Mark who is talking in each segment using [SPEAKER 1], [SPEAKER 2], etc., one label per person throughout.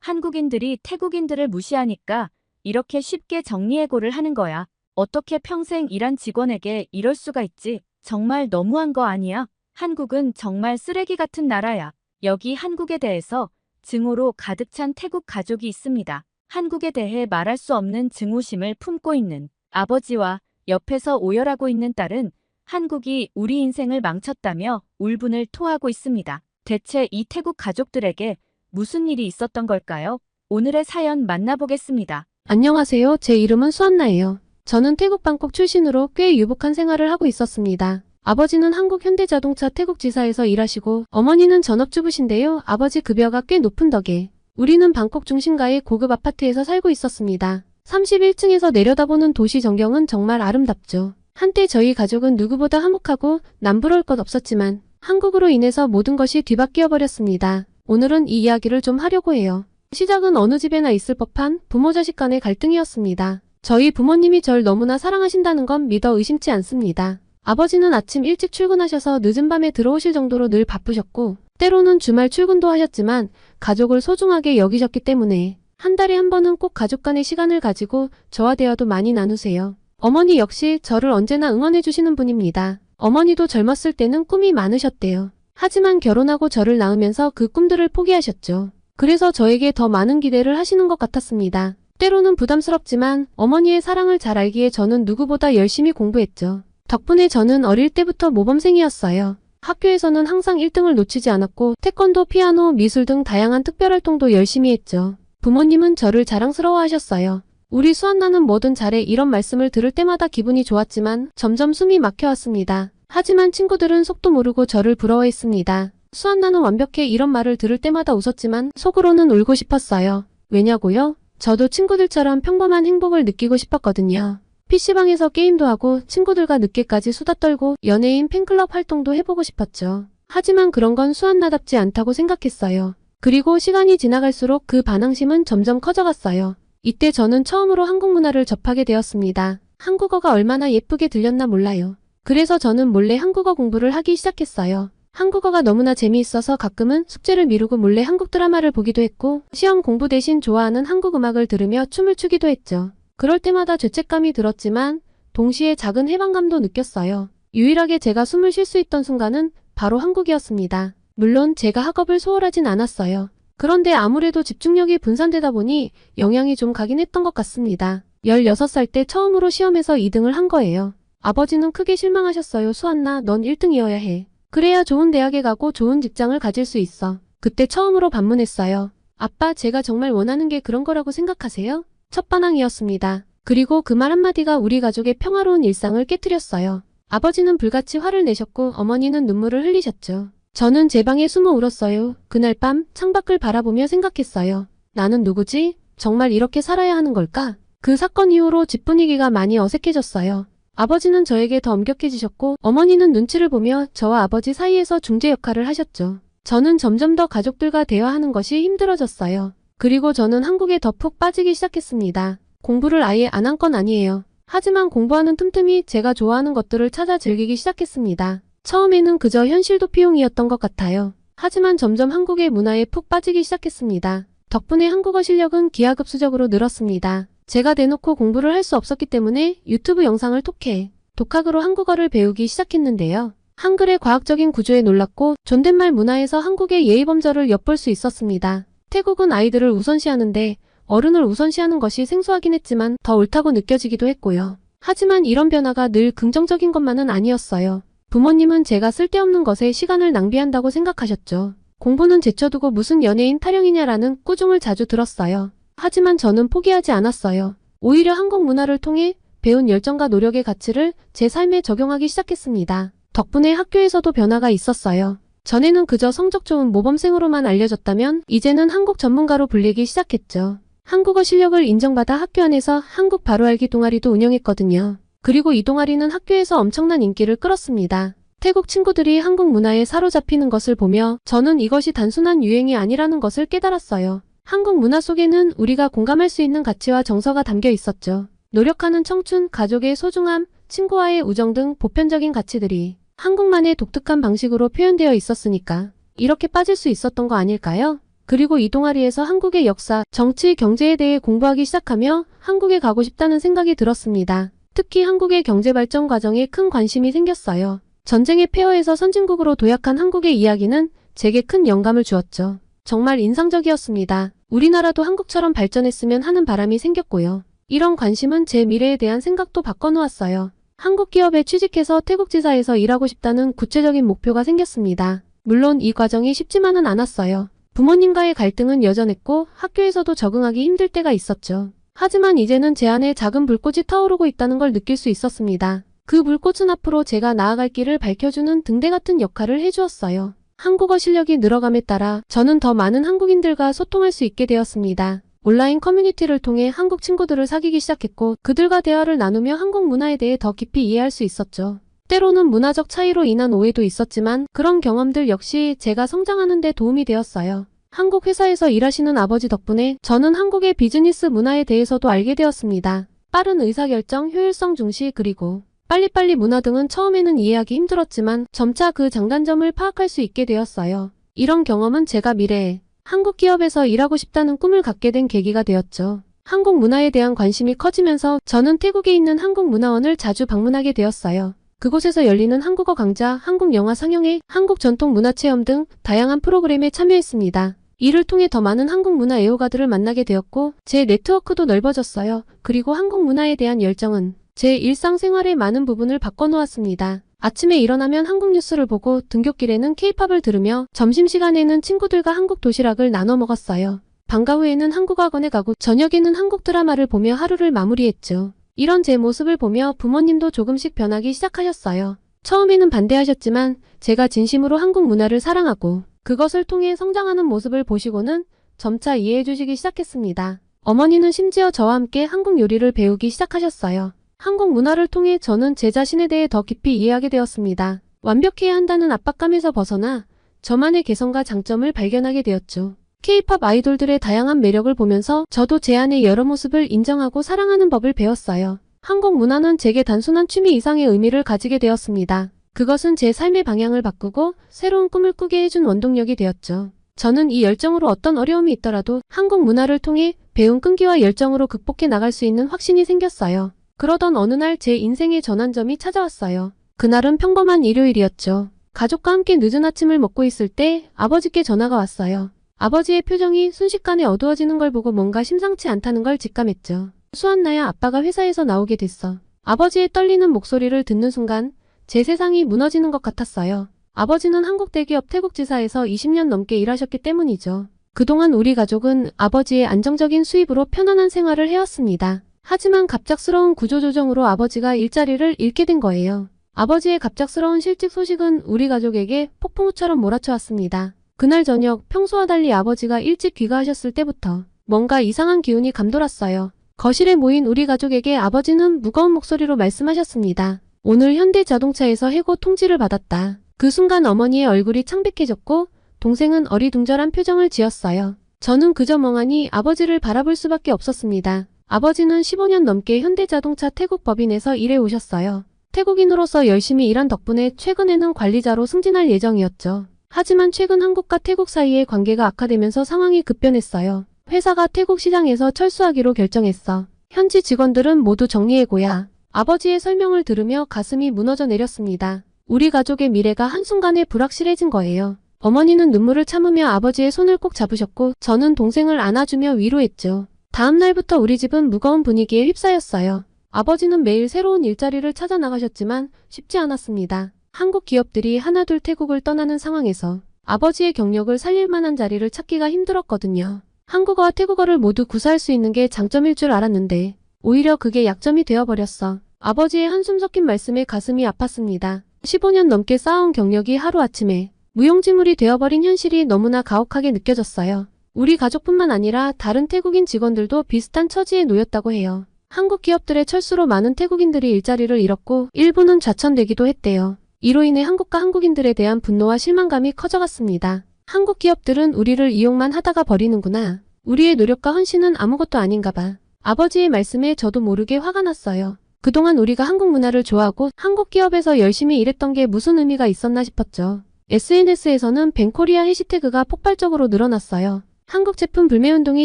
[SPEAKER 1] 한국인들이 태국인들을 무시하니까 이렇게 쉽게 정리해고를 하는 거야. 어떻게 평생 일한 직원에게 이럴 수가 있지? 정말 너무한 거 아니야? 한국은 정말 쓰레기 같은 나라야. 여기 한국에 대해서 증오로 가득 찬 태국 가족이 있습니다. 한국에 대해 말할 수 없는 증오심을 품고 있는 아버지와 옆에서 오열하고 있는 딸은 한국이 우리 인생을 망쳤다며 울분을 토하고 있습니다. 대체 이 태국 가족들에게 무슨 일이 있었던 걸까요? 오늘의 사연 만나보겠습니다.
[SPEAKER 2] 안녕하세요. 제 이름은 수안나예요. 저는 태국 방콕 출신으로 꽤 유복한 생활을 하고 있었습니다. 아버지는 한국현대자동차 태국지사에서 일하시고 어머니는 전업주부신데요. 아버지 급여가 꽤 높은 덕에 우리는 방콕 중심가의 고급 아파트에서 살고 있었습니다. 31층에서 내려다보는 도시 전경은 정말 아름답죠. 한때 저희 가족은 누구보다 화목하고 남부러울 것 없었지만 한국으로 인해서 모든 것이 뒤바뀌어 버렸습니다. 오늘은 이 이야기를 좀 하려고 해요. 시작은 어느 집에나 있을 법한 부모 자식 간의 갈등이었습니다. 저희 부모님이 절 너무나 사랑하신다는 건 믿어 의심치 않습니다. 아버지는 아침 일찍 출근하셔서 늦은 밤에 들어오실 정도로 늘 바쁘셨고 때로는 주말 출근도 하셨지만 가족을 소중하게 여기셨기 때문에 한 달에 한 번은 꼭 가족 간의 시간을 가지고 저와 대화도 많이 나누세요. 어머니 역시 저를 언제나 응원해 주시는 분입니다. 어머니도 젊었을 때는 꿈이 많으셨대요. 하지만 결혼하고 저를 낳으면서 그 꿈들을 포기하셨죠. 그래서 저에게 더 많은 기대를 하시는 것 같았습니다. 때로는 부담스럽지만 어머니의 사랑을 잘 알기에 저는 누구보다 열심히 공부했죠. 덕분에 저는 어릴 때부터 모범생이었어요. 학교에서는 항상 1등을 놓치지 않았고 태권도, 피아노, 미술 등 다양한 특별활동도 열심히 했죠. 부모님은 저를 자랑스러워하셨어요. 우리 수안나는 뭐든 잘해 이런 말씀을 들을 때마다 기분이 좋았지만 점점 숨이 막혀왔습니다. 하지만 친구들은 속도 모르고 저를 부러워했습니다. 수안나는 완벽해 이런 말을 들을 때마다 웃었지만 속으로는 울고 싶었어요. 왜냐고요? 저도 친구들처럼 평범한 행복을 느끼고 싶었거든요. PC방에서 게임도 하고 친구들과 늦게까지 수다 떨고 연예인 팬클럽 활동도 해보고 싶었죠. 하지만 그런 건 수안나답지 않다고 생각했어요. 그리고 시간이 지나갈수록 그 반항심은 점점 커져갔어요. 이때 저는 처음으로 한국 문화를 접하게 되었습니다. 한국어가 얼마나 예쁘게 들렸나 몰라요. 그래서 저는 몰래 한국어 공부를 하기 시작했어요. 한국어가 너무나 재미있어서 가끔은 숙제를 미루고 몰래 한국 드라마를 보기도 했고 시험 공부 대신 좋아하는 한국 음악을 들으며 춤을 추기도 했죠. 그럴 때마다 죄책감이 들었지만 동시에 작은 해방감도 느꼈어요. 유일하게 제가 숨을 쉴 수 있던 순간은 바로 한국이었습니다. 물론 제가 학업을 소홀하진 않았어요. 그런데 아무래도 집중력이 분산되다 보니 영향이 좀 가긴 했던 것 같습니다. 16살 때 처음으로 시험에서 2등을 한 거예요. 아버지는 크게 실망하셨어요. 수안나, 넌 1등이어야 해. 그래야 좋은 대학에 가고 좋은 직장을 가질 수 있어. 그때 처음으로 반문했어요. 아빠, 제가 정말 원하는 게 그런 거라고 생각하세요? 첫반항이었습니다. 그리고 그 말 한마디가 우리 가족의 평화로운 일상을 깨뜨렸어요. 아버지는 불같이 화를 내셨고 어머니는 눈물을 흘리셨죠. 저는 제 방에 숨어 울었어요. 그날 밤 창밖을 바라보며 생각했어요. 나는 누구지? 정말 이렇게 살아야 하는 걸까? 그 사건 이후로 집 분위기가 많이 어색해졌어요. 아버지는 저에게 더 엄격해지셨고 어머니는 눈치를 보며 저와 아버지 사이에서 중재 역할을 하셨죠. 저는 점점 더 가족들과 대화하는 것이 힘들어졌어요. 그리고 저는 한국에 더 푹 빠지기 시작했습니다. 공부를 아예 안 한 건 아니에요. 하지만 공부하는 틈틈이 제가 좋아하는 것들을 찾아 즐기기 시작했습니다. 처음에는 그저 현실 도피용이었던 것 같아요. 하지만 점점 한국의 문화에 푹 빠지기 시작했습니다. 덕분에 한국어 실력은 기하급수적으로 늘었습니다. 제가 대놓고 공부를 할 수 없었기 때문에 유튜브 영상을 통해 독학으로 한국어를 배우기 시작했는데요. 한글의 과학적인 구조에 놀랐고 존댓말 문화에서 한국의 예의범절을 엿볼 수 있었습니다. 태국은 아이들을 우선시하는데 어른을 우선시하는 것이 생소하긴 했지만 더 옳다고 느껴지기도 했고요. 하지만 이런 변화가 늘 긍정적인 것만은 아니었어요. 부모님은 제가 쓸데없는 것에 시간을 낭비한다고 생각하셨죠. 공부는 제쳐두고 무슨 연예인 타령이냐라는 꾸중을 자주 들었어요. 하지만 저는 포기하지 않았어요. 오히려 한국 문화를 통해 배운 열정과 노력의 가치를 제 삶에 적용하기 시작했습니다. 덕분에 학교에서도 변화가 있었어요. 전에는 그저 성적 좋은 모범생으로만 알려졌다면 이제는 한국 전문가로 불리기 시작했죠. 한국어 실력을 인정받아 학교 안에서 한국 바로 알기 동아리도 운영했거든요. 그리고 이 동아리는 학교에서 엄청난 인기를 끌었습니다. 태국 친구들이 한국 문화에 사로잡히는 것을 보며 저는 이것이 단순한 유행이 아니라는 것을 깨달았어요. 한국 문화 속에는 우리가 공감할 수 있는 가치와 정서가 담겨 있었죠. 노력하는 청춘, 가족의 소중함, 친구와의 우정 등 보편적인 가치들이 한국만의 독특한 방식으로 표현되어 있었으니까 이렇게 빠질 수 있었던 거 아닐까요? 그리고 이 동아리에서 한국의 역사, 정치, 경제에 대해 공부하기 시작하며 한국에 가고 싶다는 생각이 들었습니다. 특히 한국의 경제 발전 과정에 큰 관심이 생겼어요. 전쟁의 폐허에서 선진국으로 도약한 한국의 이야기는 제게 큰 영감을 주었죠. 정말 인상적이었습니다. 우리나라도 한국처럼 발전했으면 하는 바람이 생겼고요. 이런 관심은 제 미래에 대한 생각도 바꿔놓았어요. 한국 기업에 취직해서 태국지사에서 일하고 싶다는 구체적인 목표가 생겼습니다. 물론 이 과정이 쉽지만은 않았어요. 부모님과의 갈등은 여전했고 학교에서도 적응하기 힘들 때가 있었죠. 하지만 이제는 제 안에 작은 불꽃이 타오르고 있다는 걸 느낄 수 있었습니다. 그 불꽃은 앞으로 제가 나아갈 길을 밝혀주는 등대 같은 역할을 해주었어요. 한국어 실력이 늘어감에 따라 저는 더 많은 한국인들과 소통할 수 있게 되었습니다. 온라인 커뮤니티를 통해 한국 친구들을 사귀기 시작했고 그들과 대화를 나누며 한국 문화에 대해 더 깊이 이해할 수 있었죠. 때로는 문화적 차이로 인한 오해도 있었지만 그런 경험들 역시 제가 성장하는 데 도움이 되었어요. 한국 회사에서 일하시는 아버지 덕분에 저는 한국의 비즈니스 문화에 대해서도 알게 되었습니다. 빠른 의사결정, 효율성 중시, 그리고 빨리빨리 문화 등은 처음에는 이해하기 힘들었지만 점차 그 장단점을 파악할 수 있게 되었어요. 이런 경험은 제가 미래에 한국 기업에서 일하고 싶다는 꿈을 갖게 된 계기가 되었죠. 한국 문화에 대한 관심이 커지면서 저는 태국에 있는 한국문화원을 자주 방문하게 되었어요. 그곳에서 열리는 한국어 강좌, 한국 영화 상영회, 한국 전통 문화체험 등 다양한 프로그램에 참여했습니다. 이를 통해 더 많은 한국 문화 애호가들을 만나게 되었고 제 네트워크도 넓어졌어요. 그리고 한국 문화에 대한 열정은 제 일상생활의 많은 부분을 바꿔놓았습니다. 아침에 일어나면 한국 뉴스를 보고 등굣길에는 케이팝을 들으며 점심시간에는 친구들과 한국 도시락을 나눠 먹었어요. 방과 후에는 한국 학원에 가고 저녁에는 한국 드라마를 보며 하루를 마무리했죠. 이런 제 모습을 보며 부모님도 조금씩 변하기 시작하셨어요. 처음에는 반대하셨지만 제가 진심으로 한국 문화를 사랑하고 그것을 통해 성장하는 모습을 보시고는 점차 이해해 주시기 시작했습니다. 어머니는 심지어 저와 함께 한국 요리를 배우기 시작하셨어요. 한국 문화를 통해 저는 제 자신에 대해 더 깊이 이해하게 되었습니다. 완벽해야 한다는 압박감에서 벗어나 저만의 개성과 장점을 발견하게 되었죠. K-팝 아이돌들의 다양한 매력을 보면서 저도 제 안의 여러 모습을 인정하고 사랑하는 법을 배웠어요. 한국 문화는 제게 단순한 취미 이상의 의미를 가지게 되었습니다. 그것은 제 삶의 방향을 바꾸고 새로운 꿈을 꾸게 해준 원동력이 되었죠. 저는 이 열정으로 어떤 어려움이 있더라도 한국 문화를 통해 배운 끈기와 열정으로 극복해 나갈 수 있는 확신이 생겼어요. 그러던 어느 날 제 인생의 전환점이 찾아왔어요. 그날은 평범한 일요일이었죠. 가족과 함께 늦은 아침을 먹고 있을 때 아버지께 전화가 왔어요. 아버지의 표정이 순식간에 어두워지는 걸 보고 뭔가 심상치 않다는 걸 직감했죠. 수았나야, 아빠가 회사에서 나오게 됐어. 아버지의 떨리는 목소리를 듣는 순간 제 세상이 무너지는 것 같았어요. 아버지는 한국 대기업 태국지사에서 20년 넘게 일하셨기 때문이죠. 그동안 우리 가족은 아버지의 안정적인 수입으로 편안한 생활을 해왔습니다. 하지만 갑작스러운 구조조정으로 아버지가 일자리를 잃게 된 거예요. 아버지의 갑작스러운 실직 소식은 우리 가족에게 폭풍우처럼 몰아쳐왔습니다. 그날 저녁 평소와 달리 아버지가 일찍 귀가하셨을 때부터 뭔가 이상한 기운이 감돌았어요. 거실에 모인 우리 가족에게 아버지는 무거운 목소리로 말씀하셨습니다. 오늘 현대자동차에서 해고 통지를 받았다. 그 순간 어머니의 얼굴이 창백해졌고 동생은 어리둥절한 표정을 지었어요. 저는 그저 멍하니 아버지를 바라볼 수밖에 없었습니다. 아버지는 15년 넘게 현대자동차 태국 법인에서 일해 오셨어요. 태국인으로서 열심히 일한 덕분에 최근에는 관리자로 승진할 예정이었죠. 하지만 최근 한국과 태국 사이의 관계가 악화되면서 상황이 급변했어요. 회사가 태국 시장에서 철수하기로 결정했어. 현지 직원들은 모두 정리해고야. 아버지의 설명을 들으며 가슴이 무너져 내렸습니다. 우리 가족의 미래가 한순간에 불확실해진 거예요. 어머니는 눈물을 참으며 아버지의 손을 꼭 잡으셨고 저는 동생을 안아주며 위로했죠. 다음 날부터 우리 집은 무거운 분위기에 휩싸였어요. 아버지는 매일 새로운 일자리를 찾아 나가셨지만 쉽지 않았습니다. 한국 기업들이 하나둘 태국을 떠나는 상황에서 아버지의 경력을 살릴 만한 자리를 찾기가 힘들었거든요. 한국어와 태국어를 모두 구사할 수 있는 게 장점일 줄 알았는데 오히려 그게 약점이 되어버렸어. 아버지의 한숨 섞인 말씀에 가슴이 아팠습니다. 15년 넘게 쌓아온 경력이 하루아침에 무용지물이 되어버린 현실이 너무나 가혹하게 느껴졌어요. 우리 가족뿐만 아니라 다른 태국인 직원들도 비슷한 처지에 놓였다고 해요. 한국 기업들의 철수로 많은 태국인들이 일자리를 잃었고 일부는 좌천되기도 했대요. 이로 인해 한국과 한국인들에 대한 분노와 실망감이 커져갔습니다. 한국 기업들은 우리를 이용만 하다가 버리는구나. 우리의 노력과 헌신은 아무것도 아닌가 봐. 아버지의 말씀에 저도 모르게 화가 났어요. 그동안 우리가 한국 문화를 좋아하고 한국 기업에서 열심히 일했던 게 무슨 의미가 있었나 싶었죠. SNS에서는 뱅코리아 해시태그가 폭발적으로 늘어났어요. 한국 제품 불매 운동이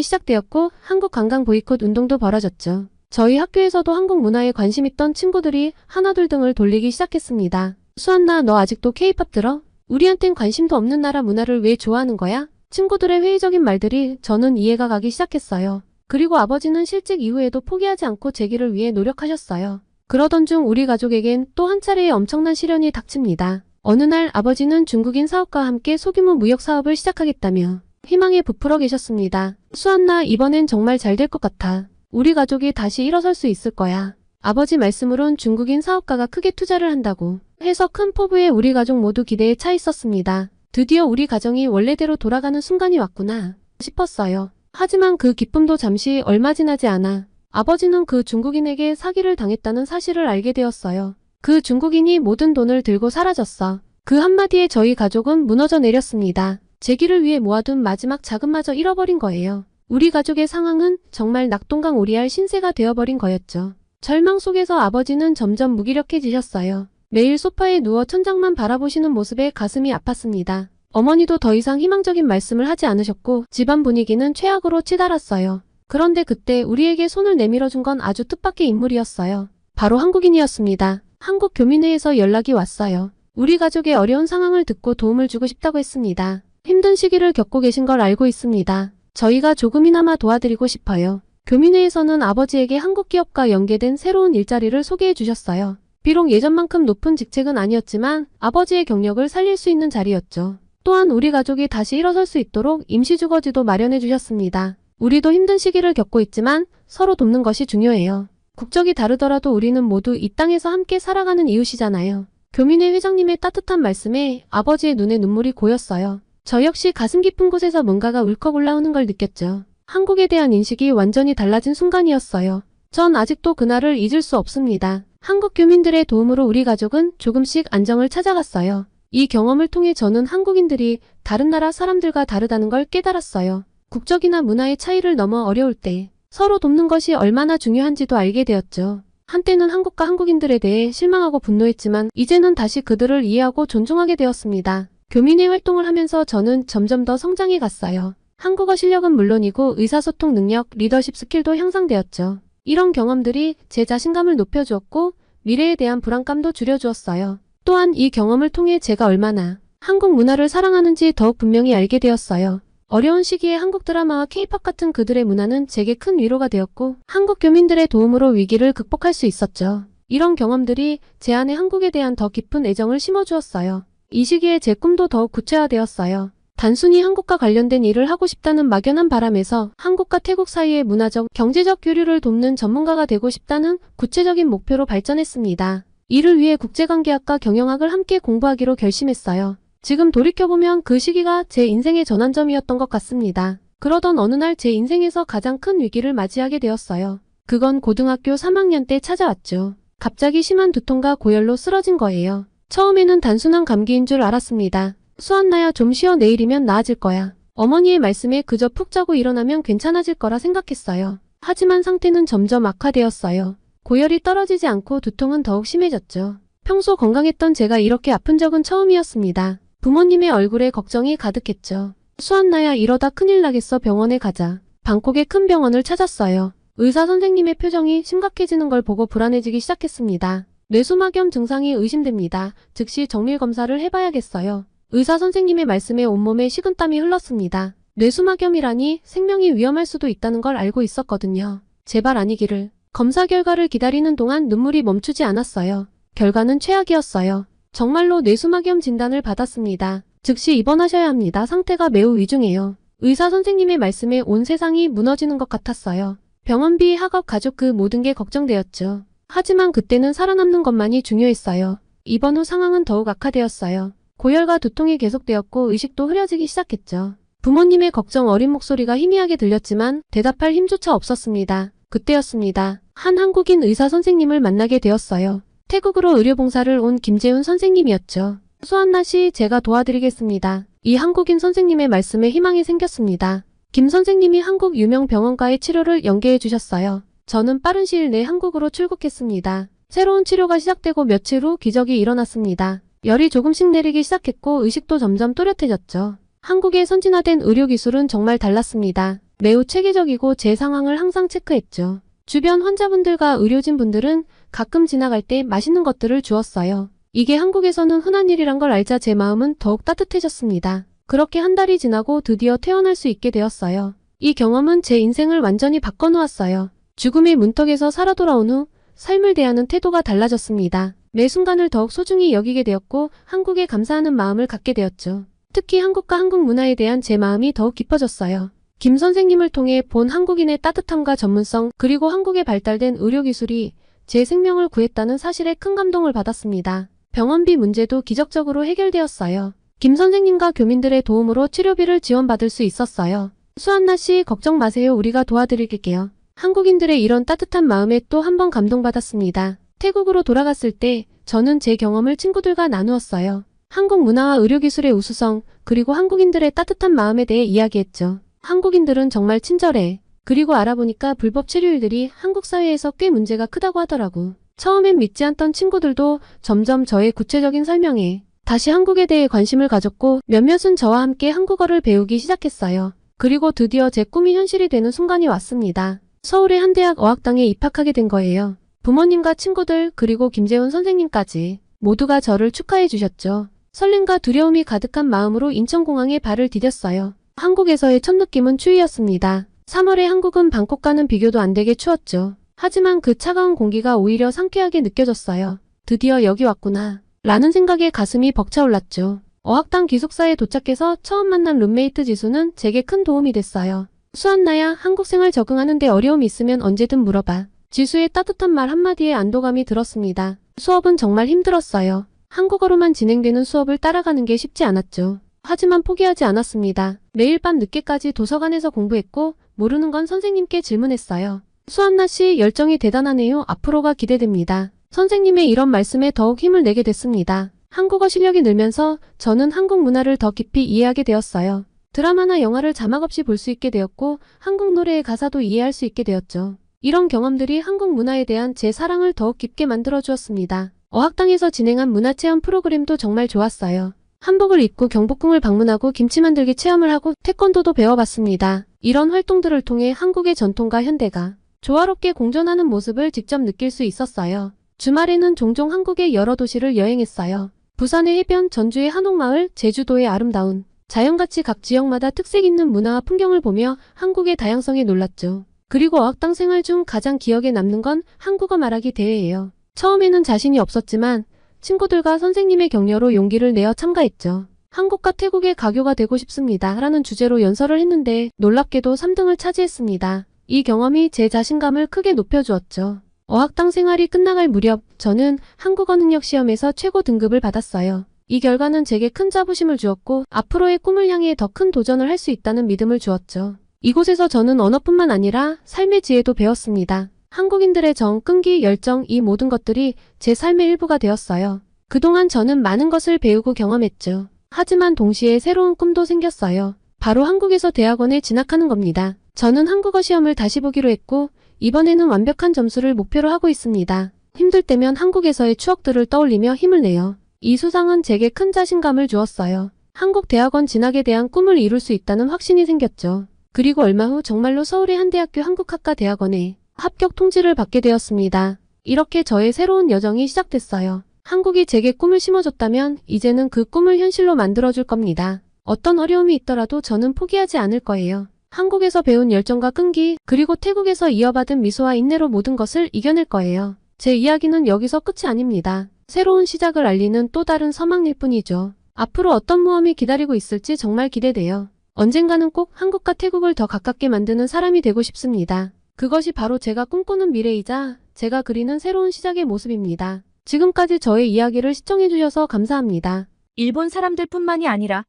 [SPEAKER 2] 시작되었고 한국 관광 보이콧 운동도 벌어졌죠. 저희 학교에서도 한국 문화에 관심 있던 친구들이 하나둘 등을 돌리기 시작했습니다. 수한나, 너 아직도 K-팝 들어? 우리한텐 관심도 없는 나라 문화를 왜 좋아하는 거야? 친구들의 회의적인 말들이 저는 이해가 가기 시작했어요. 그리고 아버지는 실직 이후에도 포기하지 않고 재기를 위해 노력하셨어요. 그러던 중 우리 가족에겐 또 한 차례의 엄청난 시련이 닥칩니다. 어느 날 아버지는 중국인 사업가와 함께 소규모 무역 사업을 시작하겠다며 희망에 부풀어 계셨습니다. 수한나, 이번엔 정말 잘 될 것 같아. 우리 가족이 다시 일어설 수 있을 거야. 아버지 말씀으론 중국인 사업가가 크게 투자를 한다고 해서 큰 포부에 우리 가족 모두 기대에 차 있었습니다. 드디어 우리 가정이 원래대로 돌아가는 순간이 왔구나 싶었어요. 하지만 그 기쁨도 잠시 얼마 지나지 않아 아버지는 그 중국인에게 사기를 당했다는 사실을 알게 되었어요. 그 중국인이 모든 돈을 들고 사라졌어. 그 한마디에 저희 가족은 무너져 내렸습니다. 재기를 위해 모아둔 마지막 자금마저 잃어버린 거예요. 우리 가족의 상황은 정말 낙동강 오리알 신세가 되어버린 거였죠. 절망 속에서 아버지는 점점 무기력해지셨어요. 매일 소파에 누워 천장만 바라보시는 모습에 가슴이 아팠습니다. 어머니도 더 이상 희망적인 말씀을 하지 않으셨고 집안 분위기는 최악으로 치달았어요. 그런데 그때 우리에게 손을 내밀어준 건 아주 뜻밖의 인물이었어요. 바로 한국인이었습니다. 한국 교민회에서 연락이 왔어요. 우리 가족의 어려운 상황을 듣고 도움을 주고 싶다고 했습니다. 힘든 시기를 겪고 계신 걸 알고 있습니다. 저희가 조금이나마 도와드리고 싶어요. 교민회에서는 아버지에게 한국 기업과 연계된 새로운 일자리를 소개해 주셨어요. 비록 예전만큼 높은 직책은 아니었지만 아버지의 경력을 살릴 수 있는 자리였죠. 또한 우리 가족이 다시 일어설 수 있도록 임시주거지도 마련해 주셨습니다. 우리도 힘든 시기를 겪고 있지만 서로 돕는 것이 중요해요. 국적이 다르더라도 우리는 모두 이 땅에서 함께 살아가는 이웃이잖아요. 교민회 회장님의 따뜻한 말씀에 아버지의 눈에 눈물이 고였어요. 저 역시 가슴 깊은 곳에서 뭔가가 울컥 올라오는 걸 느꼈죠. 한국에 대한 인식이 완전히 달라진 순간이었어요. 전 아직도 그날을 잊을 수 없습니다. 한국 교민들의 도움으로 우리 가족은 조금씩 안정을 찾아갔어요. 이 경험을 통해 저는 한국인들이 다른 나라 사람들과 다르다는 걸 깨달았어요. 국적이나 문화의 차이를 넘어 어려울 때 서로 돕는 것이 얼마나 중요한지도 알게 되었죠. 한때는 한국과 한국인들에 대해 실망하고 분노했지만 이제는 다시 그들을 이해하고 존중하게 되었습니다. 교민회 활동을 하면서 저는 점점 더 성장해 갔어요. 한국어 실력은 물론이고 의사소통 능력, 리더십 스킬도 향상되었죠. 이런 경험들이 제 자신감을 높여주었고 미래에 대한 불안감도 줄여주었어요. 또한 이 경험을 통해 제가 얼마나 한국 문화를 사랑하는지 더욱 분명히 알게 되었어요. 어려운 시기에 한국 드라마와 K-팝 같은 그들의 문화는 제게 큰 위로가 되었고 한국 교민들의 도움으로 위기를 극복할 수 있었죠. 이런 경험들이 제 안에 한국에 대한 더 깊은 애정을 심어주었어요. 이 시기에 제 꿈도 더욱 구체화되었어요. 단순히 한국과 관련된 일을 하고 싶다는 막연한 바람에서 한국과 태국 사이의 문화적, 경제적 교류를 돕는 전문가가 되고 싶다는 구체적인 목표로 발전했습니다. 이를 위해 국제관계학과 경영학을 함께 공부하기로 결심했어요. 지금 돌이켜보면 그 시기가 제 인생의 전환점이었던 것 같습니다. 그러던 어느 날 제 인생에서 가장 큰 위기를 맞이하게 되었어요. 그건 고등학교 3학년 때 찾아왔죠. 갑자기 심한 두통과 고열로 쓰러진 거예요. 처음에는 단순한 감기인 줄 알았습니다. 수한나야, 좀 쉬어. 내일이면 나아질 거야. 어머니의 말씀에 그저 푹 자고 일어나면 괜찮아질 거라 생각했어요. 하지만 상태는 점점 악화되었어요. 고열이 떨어지지 않고 두통은 더욱 심해졌죠. 평소 건강했던 제가 이렇게 아픈 적은 처음이었습니다. 부모님의 얼굴에 걱정이 가득했죠. 수한나야, 이러다 큰일 나겠어. 병원에 가자. 방콕의 큰 병원을 찾았어요. 의사 선생님의 표정이 심각해지는 걸 보고 불안해지기 시작했습니다. 뇌수막염 증상이 의심됩니다. 즉시 정밀 검사를 해봐야겠어요. 의사 선생님의 말씀에 온몸에 식은땀이 흘렀습니다. 뇌수막염이라니 생명이 위험할 수도 있다는 걸 알고 있었거든요. 제발 아니기를. 검사 결과를 기다리는 동안 눈물이 멈추지 않았어요. 결과는 최악이었어요. 정말로 뇌수막염 진단을 받았습니다. 즉시 입원하셔야 합니다. 상태가 매우 위중해요. 의사 선생님의 말씀에 온 세상이 무너지는 것 같았어요. 병원비, 학업, 가족, 그 모든 게 걱정되었죠. 하지만 그때는 살아남는 것만이 중요했어요. 입원 후 상황은 더욱 악화되었어요. 고열과 두통이 계속되었고 의식도 흐려지기 시작했죠. 부모님의 걱정 어린 목소리가 희미하게 들렸지만 대답할 힘조차 없었습니다. 그때였습니다. 한 한국인 의사 선생님을 만나게 되었어요. 태국으로 의료봉사를 온 김재훈 선생님이었죠. 수한나 씨, 제가 도와드리겠습니다. 이 한국인 선생님의 말씀에 희망이 생겼습니다. 김 선생님이 한국 유명 병원과의 치료를 연계해 주셨어요. 저는 빠른 시일 내에 한국으로 출국했습니다. 새로운 치료가 시작되고 며칠 후 기적이 일어났습니다. 열이 조금씩 내리기 시작했고 의식도 점점 또렷해졌죠. 한국의 선진화된 의료기술은 정말 달랐습니다. 매우 체계적이고 제 상황을 항상 체크했죠. 주변 환자분들과 의료진분들은 가끔 지나갈 때 맛있는 것들을 주었어요. 이게 한국에서는 흔한 일이란 걸 알자 제 마음은 더욱 따뜻해졌습니다. 그렇게 한 달이 지나고 드디어 퇴원할 수 있게 되었어요. 이 경험은 제 인생을 완전히 바꿔놓았어요. 죽음의 문턱에서 살아 돌아온 후 삶을 대하는 태도가 달라졌습니다. 매 순간을 더욱 소중히 여기게 되었고 한국에 감사하는 마음을 갖게 되었죠. 특히 한국과 한국 문화에 대한 제 마음이 더욱 깊어졌어요. 김 선생님을 통해 본 한국인의 따뜻함과 전문성 그리고 한국에 발달된 의료기술이 제 생명을 구했다는 사실에 큰 감동을 받았습니다. 병원비 문제도 기적적으로 해결되었어요. 김 선생님과 교민들의 도움으로 치료비를 지원받을 수 있었어요. 수한나 씨 걱정 마세요. 우리가 도와드릴게요. 한국인들의 이런 따뜻한 마음에 또 한 번 감동받았습니다. 태국으로 돌아갔을 때 저는 제 경험을 친구들과 나누었어요. 한국 문화와 의료기술의 우수성 그리고 한국인들의 따뜻한 마음에 대해 이야기했죠. 한국인들은 정말 친절해. 그리고 알아보니까 불법 체류일들이 한국 사회에서 꽤 문제가 크다고 하더라고. 처음엔 믿지 않던 친구들도 점점 저의 구체적인 설명에 다시 한국에 대해 관심을 가졌고 몇몇은 저와 함께 한국어를 배우기 시작했어요. 그리고 드디어 제 꿈이 현실이 되는 순간이 왔습니다. 서울의 한 대학 어학당에 입학하게 된 거예요. 부모님과 친구들 그리고 김재훈 선생님까지 모두가 저를 축하해 주셨죠. 설렘과 두려움이 가득한 마음으로 인천공항에 발을 디뎠어요. 한국에서의 첫 느낌은 추위였습니다. 3월에 한국은 방콕과는 비교도 안 되게 추웠죠. 하지만 그 차가운 공기가 오히려 상쾌하게 느껴졌어요. 드디어 여기 왔구나 라는 생각에 가슴이 벅차올랐죠. 어학당 기숙사에 도착해서 처음 만난 룸메이트 지수는 제게 큰 도움이 됐어요. 수한나야, 한국 생활 적응하는 데 어려움이 있으면 언제든 물어봐. 지수의 따뜻한 말 한마디에 안도감이 들었습니다. 수업은 정말 힘들었어요. 한국어로만 진행되는 수업을 따라가는 게 쉽지 않았죠. 하지만 포기하지 않았습니다. 매일 밤 늦게까지 도서관에서 공부했고 모르는 건 선생님께 질문했어요. 수한나 씨 열정이 대단하네요. 앞으로가 기대됩니다. 선생님의 이런 말씀에 더욱 힘을 내게 됐습니다. 한국어 실력이 늘면서 저는 한국 문화를 더 깊이 이해하게 되었어요. 드라마나 영화를 자막 없이 볼 수 있게 되었고 한국 노래의 가사도 이해할 수 있게 되었죠. 이런 경험들이 한국 문화에 대한 제 사랑을 더욱 깊게 만들어 주었습니다. 어학당에서 진행한 문화체험 프로그램도 정말 좋았어요. 한복을 입고 경복궁을 방문하고 김치 만들기 체험을 하고 태권도도 배워봤습니다. 이런 활동들을 통해 한국의 전통과 현대가 조화롭게 공존하는 모습을 직접 느낄 수 있었어요. 주말에는 종종 한국의 여러 도시를 여행했어요. 부산의 해변, 전주의 한옥마을, 제주도의 아름다운 자연같이 각 지역마다 특색 있는 문화와 풍경을 보며 한국의 다양성에 놀랐죠. 그리고 어학당 생활 중 가장 기억에 남는 건 한국어 말하기 대회예요. 처음에는 자신이 없었지만 친구들과 선생님의 격려로 용기를 내어 참가했죠. 한국과 태국의 가교가 되고 싶습니다. 라는 주제로 연설을 했는데 놀랍게도 3등을 차지했습니다. 이 경험이 제 자신감을 크게 높여주었죠. 어학당 생활이 끝나갈 무렵 저는 한국어 능력 시험에서 최고 등급을 받았어요. 이 결과는 제게 큰 자부심을 주었고 앞으로의 꿈을 향해 더 큰 도전을 할 수 있다는 믿음을 주었죠. 이곳에서 저는 언어뿐만 아니라 삶의 지혜도 배웠습니다. 한국인들의 정, 끈기, 열정 이 모든 것들이 제 삶의 일부가 되었어요. 그동안 저는 많은 것을 배우고 경험했죠. 하지만 동시에 새로운 꿈도 생겼어요. 바로 한국에서 대학원에 진학하는 겁니다. 저는 한국어 시험을 다시 보기로 했고 이번에는 완벽한 점수를 목표로 하고 있습니다. 힘들 때면 한국에서의 추억들을 떠올리며 힘을 내요. 이 수상은 제게 큰 자신감을 주었어요. 한국 대학원 진학에 대한 꿈을 이룰 수 있다는 확신이 생겼죠. 그리고 얼마 후 정말로 서울의 한 대학교 한국학과 대학원에 합격 통지를 받게 되었습니다. 이렇게 저의 새로운 여정이 시작됐어요. 한국이 제게 꿈을 심어줬다면 이제는 그 꿈을 현실로 만들어줄 겁니다. 어떤 어려움이 있더라도 저는 포기하지 않을 거예요. 한국에서 배운 열정과 끈기, 그리고 태국에서 이어받은 미소와 인내로 모든 것을 이겨낼 거예요. 제 이야기는 여기서 끝이 아닙니다. 새로운 시작을 알리는 또 다른 서막일 뿐이죠. 앞으로 어떤 모험이 기다리고 있을지 정말 기대돼요. 언젠가는 꼭 한국과 태국을 더 가깝게 만드는 사람이 되고 싶습니다. 그것이 바로 제가 꿈꾸는 미래이자 제가 그리는 새로운 시작의 모습입니다. 지금까지 저의 이야기를 시청해주셔서 감사합니다.
[SPEAKER 1] 일본 사람들뿐만이 아니라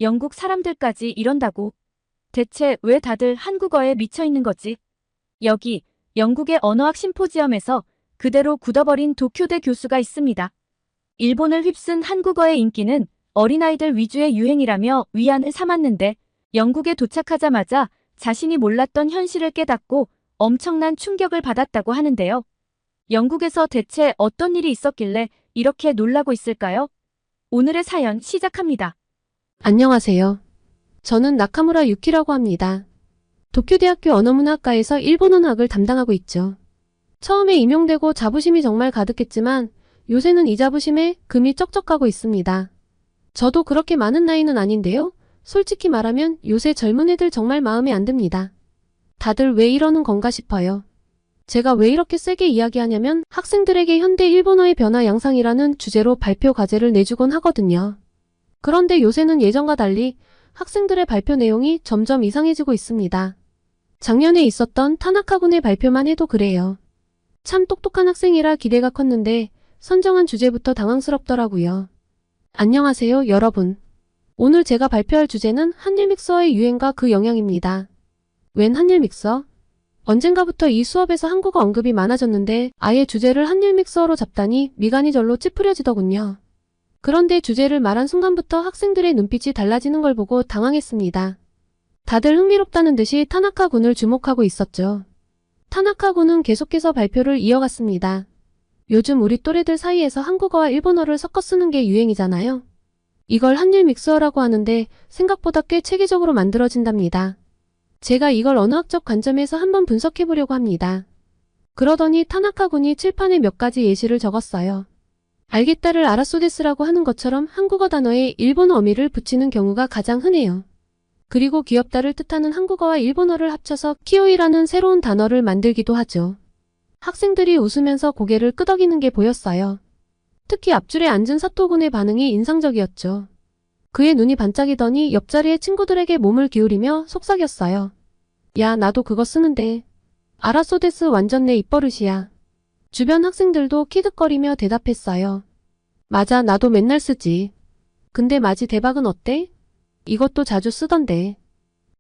[SPEAKER 1] 영국 사람들까지 이런다고. 대체 왜 다들 한국어에 미쳐 있는 거지? 여기 영국의 언어학 심포지엄에서 그대로 굳어버린 도쿄대 교수가 있습니다. 일본을 휩쓴 한국어의 인기는 어린아이들 위주의 유행이라며 위안을 삼았는데 영국에 도착하자마자 자신이 몰랐던 현실을 깨닫고 엄청난 충격을 받았다고 하는데요. 영국에서 대체 어떤 일이 있었길래 이렇게 놀라고 있을까요? 오늘의 사연 시작합니다.
[SPEAKER 2] 안녕하세요. 저는 나카무라 유키라고 합니다. 도쿄대학교 언어문화학과에서 일본어학을 담당하고 있죠. 처음에 임용되고 자부심이 정말 가득했지만 요새는 이 자부심에 금이 쩍쩍 가고 있습니다. 저도 그렇게 많은 나이는 아닌데요. 솔직히 말하면 요새 젊은 애들 정말 마음에 안 듭니다. 다들 왜 이러는 건가 싶어요. 제가 왜 이렇게 세게 이야기하냐면 학생들에게 현대 일본어의 변화 양상이라는 주제로 발표 과제를 내주곤 하거든요. 그런데 요새는 예전과 달리 학생들의 발표 내용이 점점 이상해지고 있습니다. 작년에 있었던 타나카군의 발표만 해도 그래요. 참 똑똑한 학생이라 기대가 컸는데 선정한 주제부터 당황스럽더라고요. 안녕하세요, 여러분. 오늘 제가 발표할 주제는 한일 믹서의 유행과 그 영향입니다. 웬 한일 믹서? 언젠가부터 이 수업에서 한국어 언급이 많아졌는데 아예 주제를 한일 믹서로 잡다니 미간이 절로 찌푸려지더군요. 그런데 주제를 말한 순간부터 학생들의 눈빛이 달라지는 걸 보고 당황했습니다. 다들 흥미롭다는 듯이 타나카 군을 주목하고 있었죠. 타나카 군은 계속해서 발표를 이어갔습니다. 요즘 우리 또래들 사이에서 한국어와 일본어를 섞어 쓰는 게 유행이잖아요. 이걸 한일 믹서라고 하는데 생각보다 꽤 체계적으로 만들어진답니다. 제가 이걸 언어학적 관점에서 한번 분석해 보려고 합니다. 그러더니 타나카 군이 칠판에 몇 가지 예시를 적었어요. 알겠다를 아라소데스라고 하는 것처럼 한국어 단어에 일본어 어미를 붙이는 경우가 가장 흔해요. 그리고 귀엽다를 뜻하는 한국어와 일본어를 합쳐서 키오이라는 새로운 단어를 만들기도 하죠. 학생들이 웃으면서 고개를 끄덕이는 게 보였어요. 특히 앞줄에 앉은 사토군의 반응이 인상적이었죠. 그의 눈이 반짝이더니 옆자리의 친구들에게 몸을 기울이며 속삭였어요. 야, 나도 그거 쓰는데. 아라소데스 완전 내 입버릇이야. 주변 학생들도 키득거리며 대답했어요. 맞아, 나도 맨날 쓰지. 근데 마지 대박은 어때? 이것도 자주 쓰던데.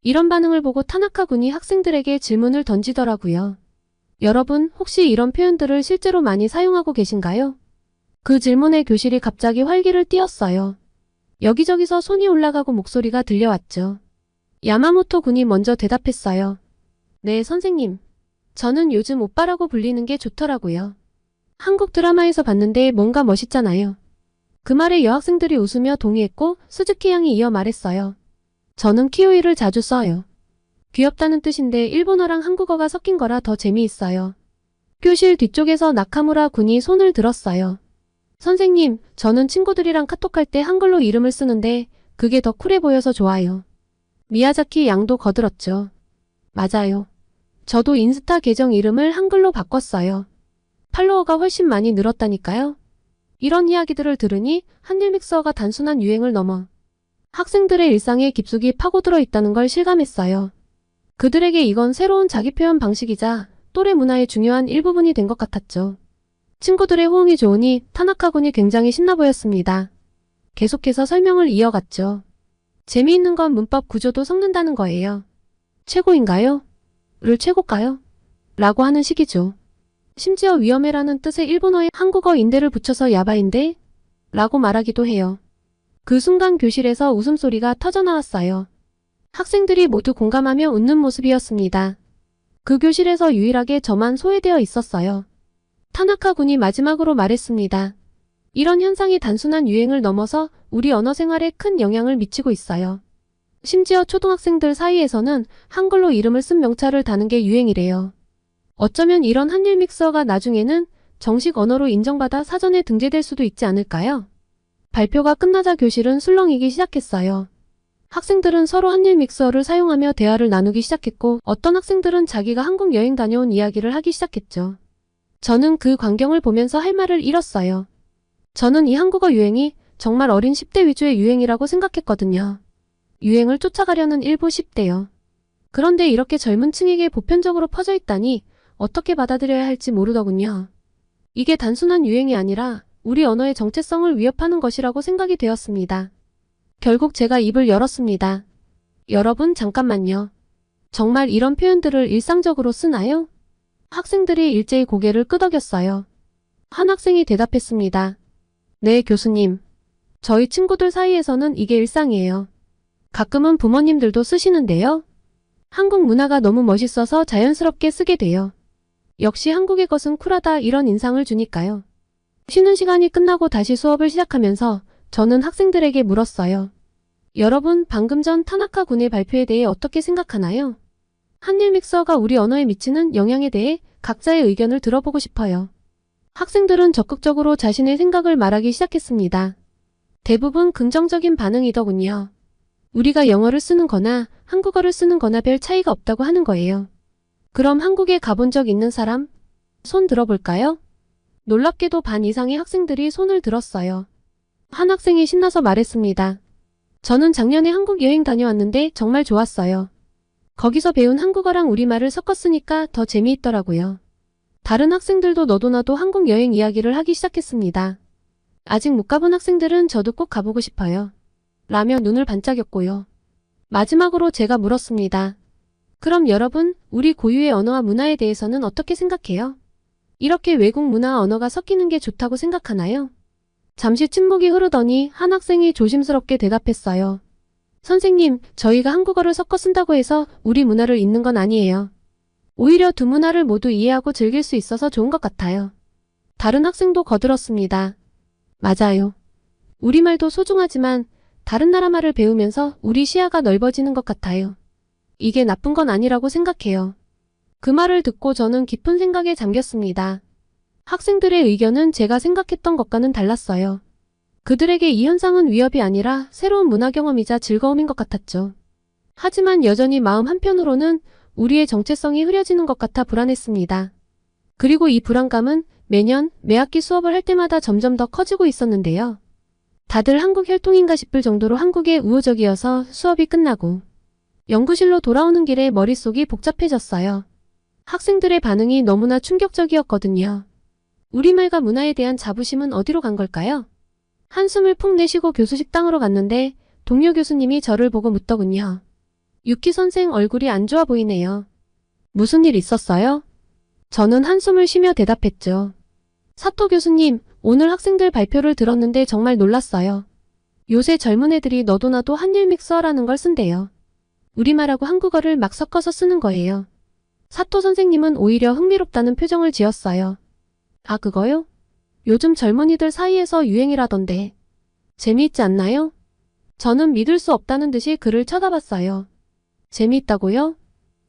[SPEAKER 2] 이런 반응을 보고 타나카 군이 학생들에게 질문을 던지더라고요. 여러분, 혹시 이런 표현들을 실제로 많이 사용하고 계신가요? 그 질문에 교실이 갑자기 활기를 띠었어요. 여기저기서 손이 올라가고 목소리가 들려왔죠. 야마모토 군이 먼저 대답했어요. 네, 선생님. 저는 요즘 오빠라고 불리는 게 좋더라고요. 한국 드라마에서 봤는데 뭔가 멋있잖아요. 그 말에 여학생들이 웃으며 동의했고 스즈키 양이 이어 말했어요. 저는 키오이를 자주 써요. 귀엽다는 뜻인데 일본어랑 한국어가 섞인 거라 더 재미있어요. 교실 뒤쪽에서 나카무라 군이 손을 들었어요. 선생님, 저는 친구들이랑 카톡할 때 한글로 이름을 쓰는데 그게 더 쿨해 보여서 좋아요. 미야자키 양도 거들었죠. 맞아요. 저도 인스타 계정 이름을 한글로 바꿨어요. 팔로워가 훨씬 많이 늘었다니까요. 이런 이야기들을 들으니 한일 믹서가 단순한 유행을 넘어 학생들의 일상에 깊숙이 파고들어 있다는 걸 실감했어요. 그들에게 이건 새로운 자기 표현 방식이자 또래 문화의 중요한 일부분이 된 것 같았죠. 친구들의 호응이 좋으니 타나카 군이 굉장히 신나 보였습니다. 계속해서 설명을 이어갔죠. 재미있는 건 문법 구조도 섞는다는 거예요. 최고인가요? 를 최고가요? 라고 하는 식이죠. 심지어 위험해라는 뜻의 일본어에 한국어 인대를 붙여서 야바인데? 라고 말하기도 해요. 그 순간 교실에서 웃음소리가 터져나왔어요. 학생들이 모두 공감하며 웃는 모습이었습니다. 그 교실에서 유일하게 저만 소외되어 있었어요. 타나카 군이 마지막으로 말했습니다. 이런 현상이 단순한 유행을 넘어서 우리 언어 생활에 큰 영향을 미치고 있어요. 심지어 초등학생들 사이에서는 한글로 이름을 쓴 명찰을 다는 게 유행이래요. 어쩌면 이런 한일 믹서가 나중에는 정식 언어로 인정받아 사전에 등재될 수도 있지 않을까요? 발표가 끝나자 교실은 술렁이기 시작했어요. 학생들은 서로 한일 믹서를 사용하며 대화를 나누기 시작했고 어떤 학생들은 자기가 한국 여행 다녀온 이야기를 하기 시작했죠. 저는 그 광경을 보면서 할 말을 잃었어요. 저는 이 한국어 유행이 정말 어린 10대 위주의 유행이라고 생각했거든요. 유행을 쫓아가려는 일부 10대요. 그런데 이렇게 젊은 층에게 보편적으로 퍼져 있다니 어떻게 받아들여야 할지 모르더군요. 이게 단순한 유행이 아니라 우리 언어의 정체성을 위협하는 것이라고 생각이 되었습니다. 결국 제가 입을 열었습니다. 여러분, 잠깐만요. 정말 이런 표현들을 일상적으로 쓰나요? 학생들이 일제히 고개를 끄덕였어요. 한 학생이 대답했습니다. 네, 교수님. 저희 친구들 사이에서는 이게 일상이에요. 가끔은 부모님들도 쓰시는데요. 한국 문화가 너무 멋있어서 자연스럽게 쓰게 돼요. 역시 한국의 것은 쿨하다 이런 인상을 주니까요. 쉬는 시간이 끝나고 다시 수업을 시작하면서 저는 학생들에게 물었어요. 여러분, 방금 전 타나카 군의 발표에 대해 어떻게 생각하나요? 한일 믹서가 우리 언어에 미치는 영향에 대해 각자의 의견을 들어보고 싶어요. 학생들은 적극적으로 자신의 생각을 말하기 시작했습니다. 대부분 긍정적인 반응이더군요. 우리가 영어를 쓰는 거나 한국어를 쓰는 거나 별 차이가 없다고 하는 거예요. 그럼 한국에 가본 적 있는 사람? 손 들어볼까요? 놀랍게도 반 이상의 학생들이 손을 들었어요. 한 학생이 신나서 말했습니다. 저는 작년에 한국 여행 다녀왔는데 정말 좋았어요. 거기서 배운 한국어랑 우리말을 섞었으니까 더 재미있더라고요. 다른 학생들도 너도 나도 한국 여행 이야기를 하기 시작했습니다. 아직 못 가본 학생들은 저도 꼭 가보고 싶어요. 라며 눈을 반짝였고요. 마지막으로 제가 물었습니다. 그럼 여러분, 우리 고유의 언어와 문화에 대해서는 어떻게 생각해요? 이렇게 외국 문화와 언어가 섞이는 게 좋다고 생각하나요? 잠시 침묵이 흐르더니 한 학생이 조심스럽게 대답했어요. 선생님, 저희가 한국어를 섞어 쓴다고 해서 우리 문화를 잊는 건 아니에요. 오히려 두 문화를 모두 이해하고 즐길 수 있어서 좋은 것 같아요. 다른 학생도 거들었습니다. 맞아요. 우리말도 소중하지만 다른 나라 말을 배우면서 우리 시야가 넓어지는 것 같아요. 이게 나쁜 건 아니라고 생각해요. 그 말을 듣고 저는 깊은 생각에 잠겼습니다. 학생들의 의견은 제가 생각했던 것과는 달랐어요. 그들에게 이 현상은 위협이 아니라 새로운 문화 경험이자 즐거움인 것 같았죠. 하지만 여전히 마음 한편으로는 우리의 정체성이 흐려지는 것 같아 불안했습니다. 그리고 이 불안감은 매년 매학기 수업을 할 때마다 점점 더 커지고 있었는데요. 다들 한국 혈통인가 싶을 정도로 한국에 우호적이어서 수업이 끝나고 연구실로 돌아오는 길에 머릿속이 복잡해졌어요. 학생들의 반응이 너무나 충격적이었거든요. 우리말과 문화에 대한 자부심은 어디로 간 걸까요? 한숨을 푹 내쉬고 교수 식당으로 갔는데 동료 교수님이 저를 보고 묻더군요. 유키 선생 얼굴이 안 좋아 보이네요. 무슨 일 있었어요? 저는 한숨을 쉬며 대답했죠. 사토 교수님, 오늘 학생들 발표를 들었는데 정말 놀랐어요. 요새 젊은 애들이 너도 나도 한일 믹서라는 걸 쓴대요. 우리말하고 한국어를 막 섞어서 쓰는 거예요. 사토 선생님은 오히려 흥미롭다는 표정을 지었어요. 아, 그거요? 요즘 젊은이들 사이에서 유행이라던데. 재미있지 않나요? 저는 믿을 수 없다는 듯이 그를 쳐다봤어요. 재미있다고요?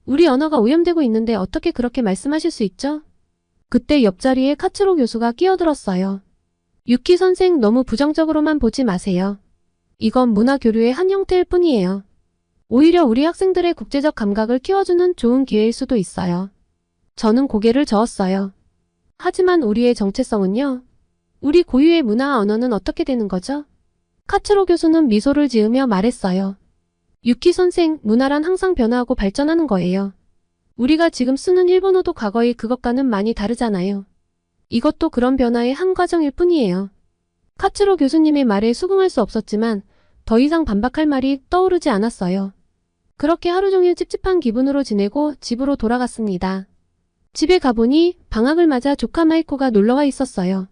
[SPEAKER 2] 우리 언어가 오염되고 있는데 어떻게 그렇게 말씀하실 수 있죠? 그때 옆자리에 카츠로 교수가 끼어들었어요. 유키 선생 너무 부정적으로만 보지 마세요. 이건 문화 교류의 한 형태일 뿐이에요. 오히려 우리 학생들의 국제적 감각을 키워주는 좋은 기회일 수도 있어요. 저는 고개를 저었어요. 하지만 우리의 정체성은요? 우리 고유의 문화와 언어는 어떻게 되는 거죠? 카츠로 교수는 미소를 지으며 말했어요. 유키 선생, 문화란 항상 변화하고 발전하는 거예요. 우리가 지금 쓰는 일본어도 과거의 그것과는 많이 다르잖아요. 이것도 그런 변화의 한 과정일 뿐이에요. 카츠로 교수님의 말에 수긍할 수 없었지만 더 이상 반박할 말이 떠오르지 않았어요. 그렇게 하루 종일 찝찝한 기분으로 지내고 집으로 돌아갔습니다. 집에 가보니 방학을 맞아 조카 마이코가 놀러와 있었어요.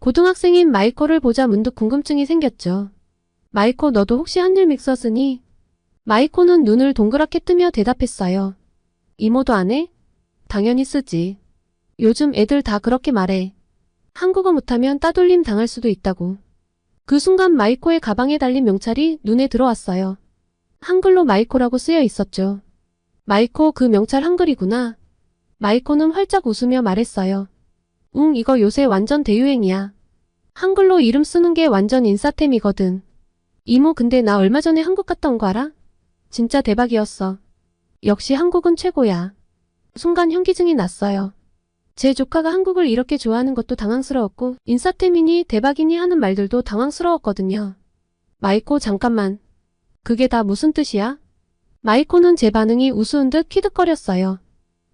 [SPEAKER 2] 고등학생인 마이코를 보자 문득 궁금증이 생겼죠. 마이코, 너도 혹시 한일 믹서 쓰니? 마이코는 눈을 동그랗게 뜨며 대답했어요. 이모도 안 해? 당연히 쓰지. 요즘 애들 다 그렇게 말해. 한국어 못하면 따돌림 당할 수도 있다고. 그 순간 마이코의 가방에 달린 명찰이 눈에 들어왔어요. 한글로 마이코라고 쓰여 있었죠. 마이코, 그 명찰 한글이구나. 마이코는 활짝 웃으며 말했어요. 응, 이거 요새 완전 대유행이야. 한글로 이름 쓰는 게 완전 인싸템이거든. 이모, 근데 나 얼마 전에 한국 갔다 온 거 알아? 진짜 대박이었어. 역시 한국은 최고야. 순간 현기증이 났어요. 제 조카가 한국을 이렇게 좋아하는 것도 당황스러웠고 인싸템이니 대박이니 하는 말들도 당황스러웠거든요. 마이코, 잠깐만. 그게 다 무슨 뜻이야? 마이코는 제 반응이 우스운 듯 키득거렸어요.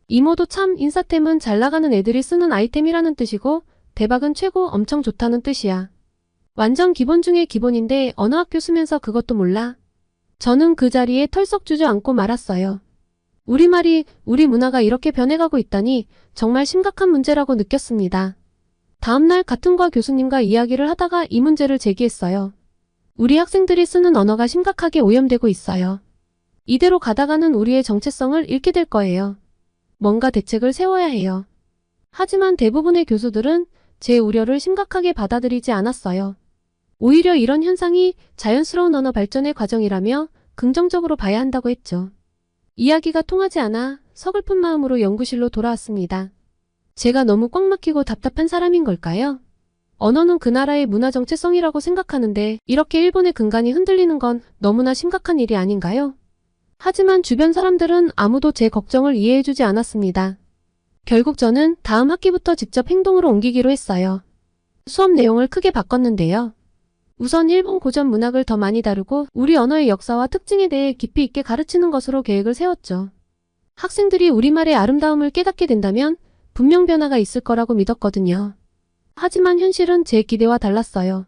[SPEAKER 2] 이모도 참, 인싸템은 잘 나가는 애들이 쓰는 아이템이라는 뜻이고 대박은 최고, 엄청 좋다는 뜻이야. 완전 기본 중에 기본인데 어느 학교 쓰면서 그것도 몰라? 저는 그 자리에 털썩 주저앉고 말았어요. 우리말이, 우리 문화가 이렇게 변해가고 있다니 정말 심각한 문제라고 느꼈습니다. 다음날 같은 과 교수님과 이야기를 하다가 이 문제를 제기했어요. 우리 학생들이 쓰는 언어가 심각하게 오염되고 있어요. 이대로 가다가는 우리의 정체성을 잃게 될 거예요. 뭔가 대책을 세워야 해요. 하지만 대부분의 교수들은 제 우려를 심각하게 받아들이지 않았어요. 오히려 이런 현상이 자연스러운 언어 발전의 과정이라며 긍정적으로 봐야 한다고 했죠. 이야기가 통하지 않아 서글픈 마음으로 연구실로 돌아왔습니다. 제가 너무 꽉 막히고 답답한 사람인 걸까요? 언어는 그 나라의 문화 정체성이라고 생각하는데 이렇게 일본의 근간이 흔들리는 건 너무나 심각한 일이 아닌가요? 하지만 주변 사람들은 아무도 제 걱정을 이해해주지 않았습니다. 결국 저는 다음 학기부터 직접 행동으로 옮기기로 했어요. 수업 내용을 크게 바꿨는데요. 우선 일본 고전 문학을 더 많이 다루고 우리 언어의 역사와 특징에 대해 깊이 있게 가르치는 것으로 계획을 세웠죠. 학생들이 우리말의 아름다움을 깨닫게 된다면 분명 변화가 있을 거라고 믿었거든요. 하지만 현실은 제 기대와 달랐어요.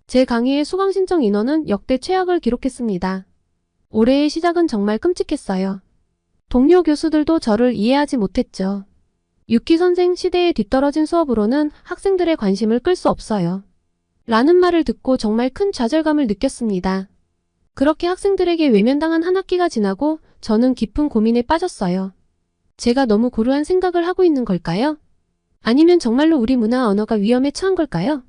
[SPEAKER 2] 제 강의의 수강 신청 인원은 역대 최악을 기록했습니다. 올해의 시작은 정말 끔찍했어요. 동료 교수들도 저를 이해하지 못했죠. 유키 선생 시대에 뒤떨어진 수업으로는 학생들의 관심을 끌 수 없어요. 라는 말을 듣고 정말 큰 좌절감을 느꼈습니다. 그렇게 학생들에게 외면당한 한 학기가 지나고 저는 깊은 고민에 빠졌어요. 제가 너무 고루한 생각을 하고 있는 걸까요? 아니면 정말로 우리 문화 언어가 위험에 처한 걸까요?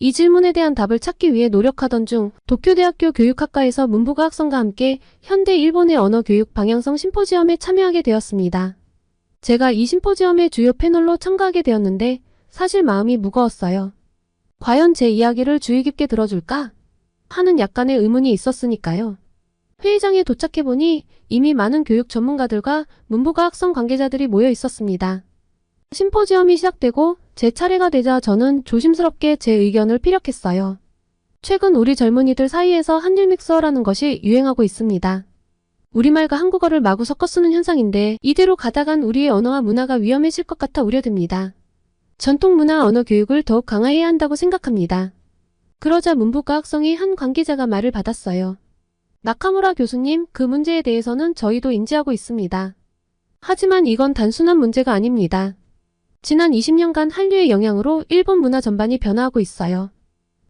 [SPEAKER 2] 이 질문에 대한 답을 찾기 위해 노력하던 중 도쿄대학교 교육학과에서 문부가 학성과 함께 현대 일본의 언어 교육 방향성 심포지엄에 참여하게 되었습니다. 제가 이 심포지엄의 주요 패널로 참가하게 되었는데 사실 마음이 무거웠어요. 과연 제 이야기를 주의 깊게 들어줄까? 하는 약간의 의문이 있었으니까요. 회의장에 도착해보니 이미 많은 교육 전문가들과 문부가 학성 관계자들이 모여 있었습니다. 심포지엄이 시작되고 제 차례가 되자 저는 조심스럽게 제 의견을 피력했어요. 최근 우리 젊은이들 사이에서 한일 믹서라는 것이 유행하고 있습니다. 우리말과 한국어를 마구 섞어 쓰는 현상인데 이대로 가다간 우리의 언어와 문화가 위험해질 것 같아 우려됩니다. 전통 문화 언어 교육을 더욱 강화해야 한다고 생각합니다. 그러자 문부가 학성의 한 관계자가 말을 받았어요. 나카무라 교수님, 그 문제에 대해서는 저희도 인지하고 있습니다. 하지만 이건 단순한 문제가 아닙니다. 지난 20년간 한류의 영향으로 일본 문화 전반이 변화하고 있어요.